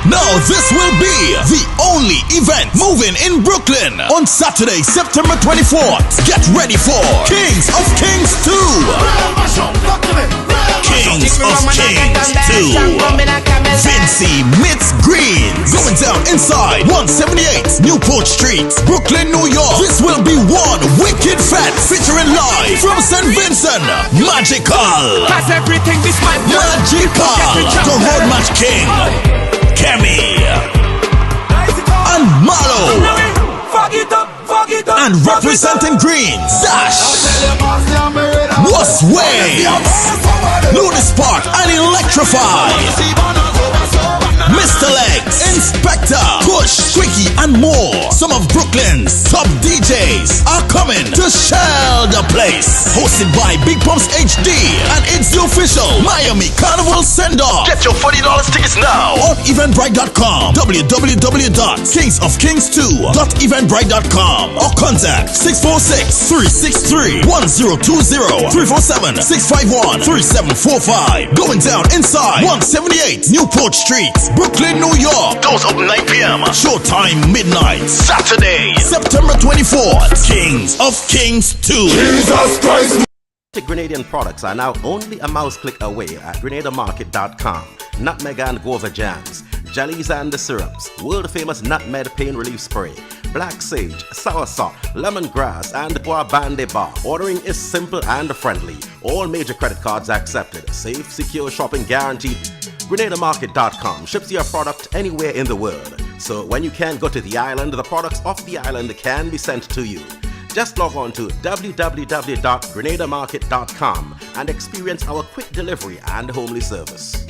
Now this will be the only event moving in Brooklyn on Saturday, September 24th. Get ready for Kings of Kings 2. Kings of Kings 2. Vincy meets Greens. Going down inside 178 Newport Street, Brooklyn, New York. This will be one wicked fat featuring live from St. Vincent. Magical. Magical. The Road Match King, Kemi, and Malo, and representing Greens, Dash, Was Waves, Ludus Park, and Electrify, Mr. Legs, Inspector, Push, Quickie, and more. Some of Brooklyn's top DJs are coming to share the place. Hosted by Big Pumps HD, and it's the official Miami Carnival send-off. Get your $40 tickets now on eventbrite.com, www.kingsofkings2.eventbrite.com, or contact 646-363-1020, 347-651-3745. Going down inside 178 Newport Street, Brooklyn, New York. Doors open 9 p.m. Showtime midnight. Saturday, September 24th. Kings of Kings 2. Jesus Christ. Grenadian products are now only a mouse click away at grenadermarket.com. Nutmeg and guava jams, jellies and the syrups, world famous nutmeg pain relief spray, black sage, soursop, lemongrass, and guabande bar. Ordering is simple and friendly. All major credit cards accepted. Safe, secure shopping guaranteed. GrenaderMarket.com ships your product anywhere in the world. So when you can't go to the island, the products off the island can be sent to you. Just log on to www.grenadermarket.com and experience our quick delivery and homely service.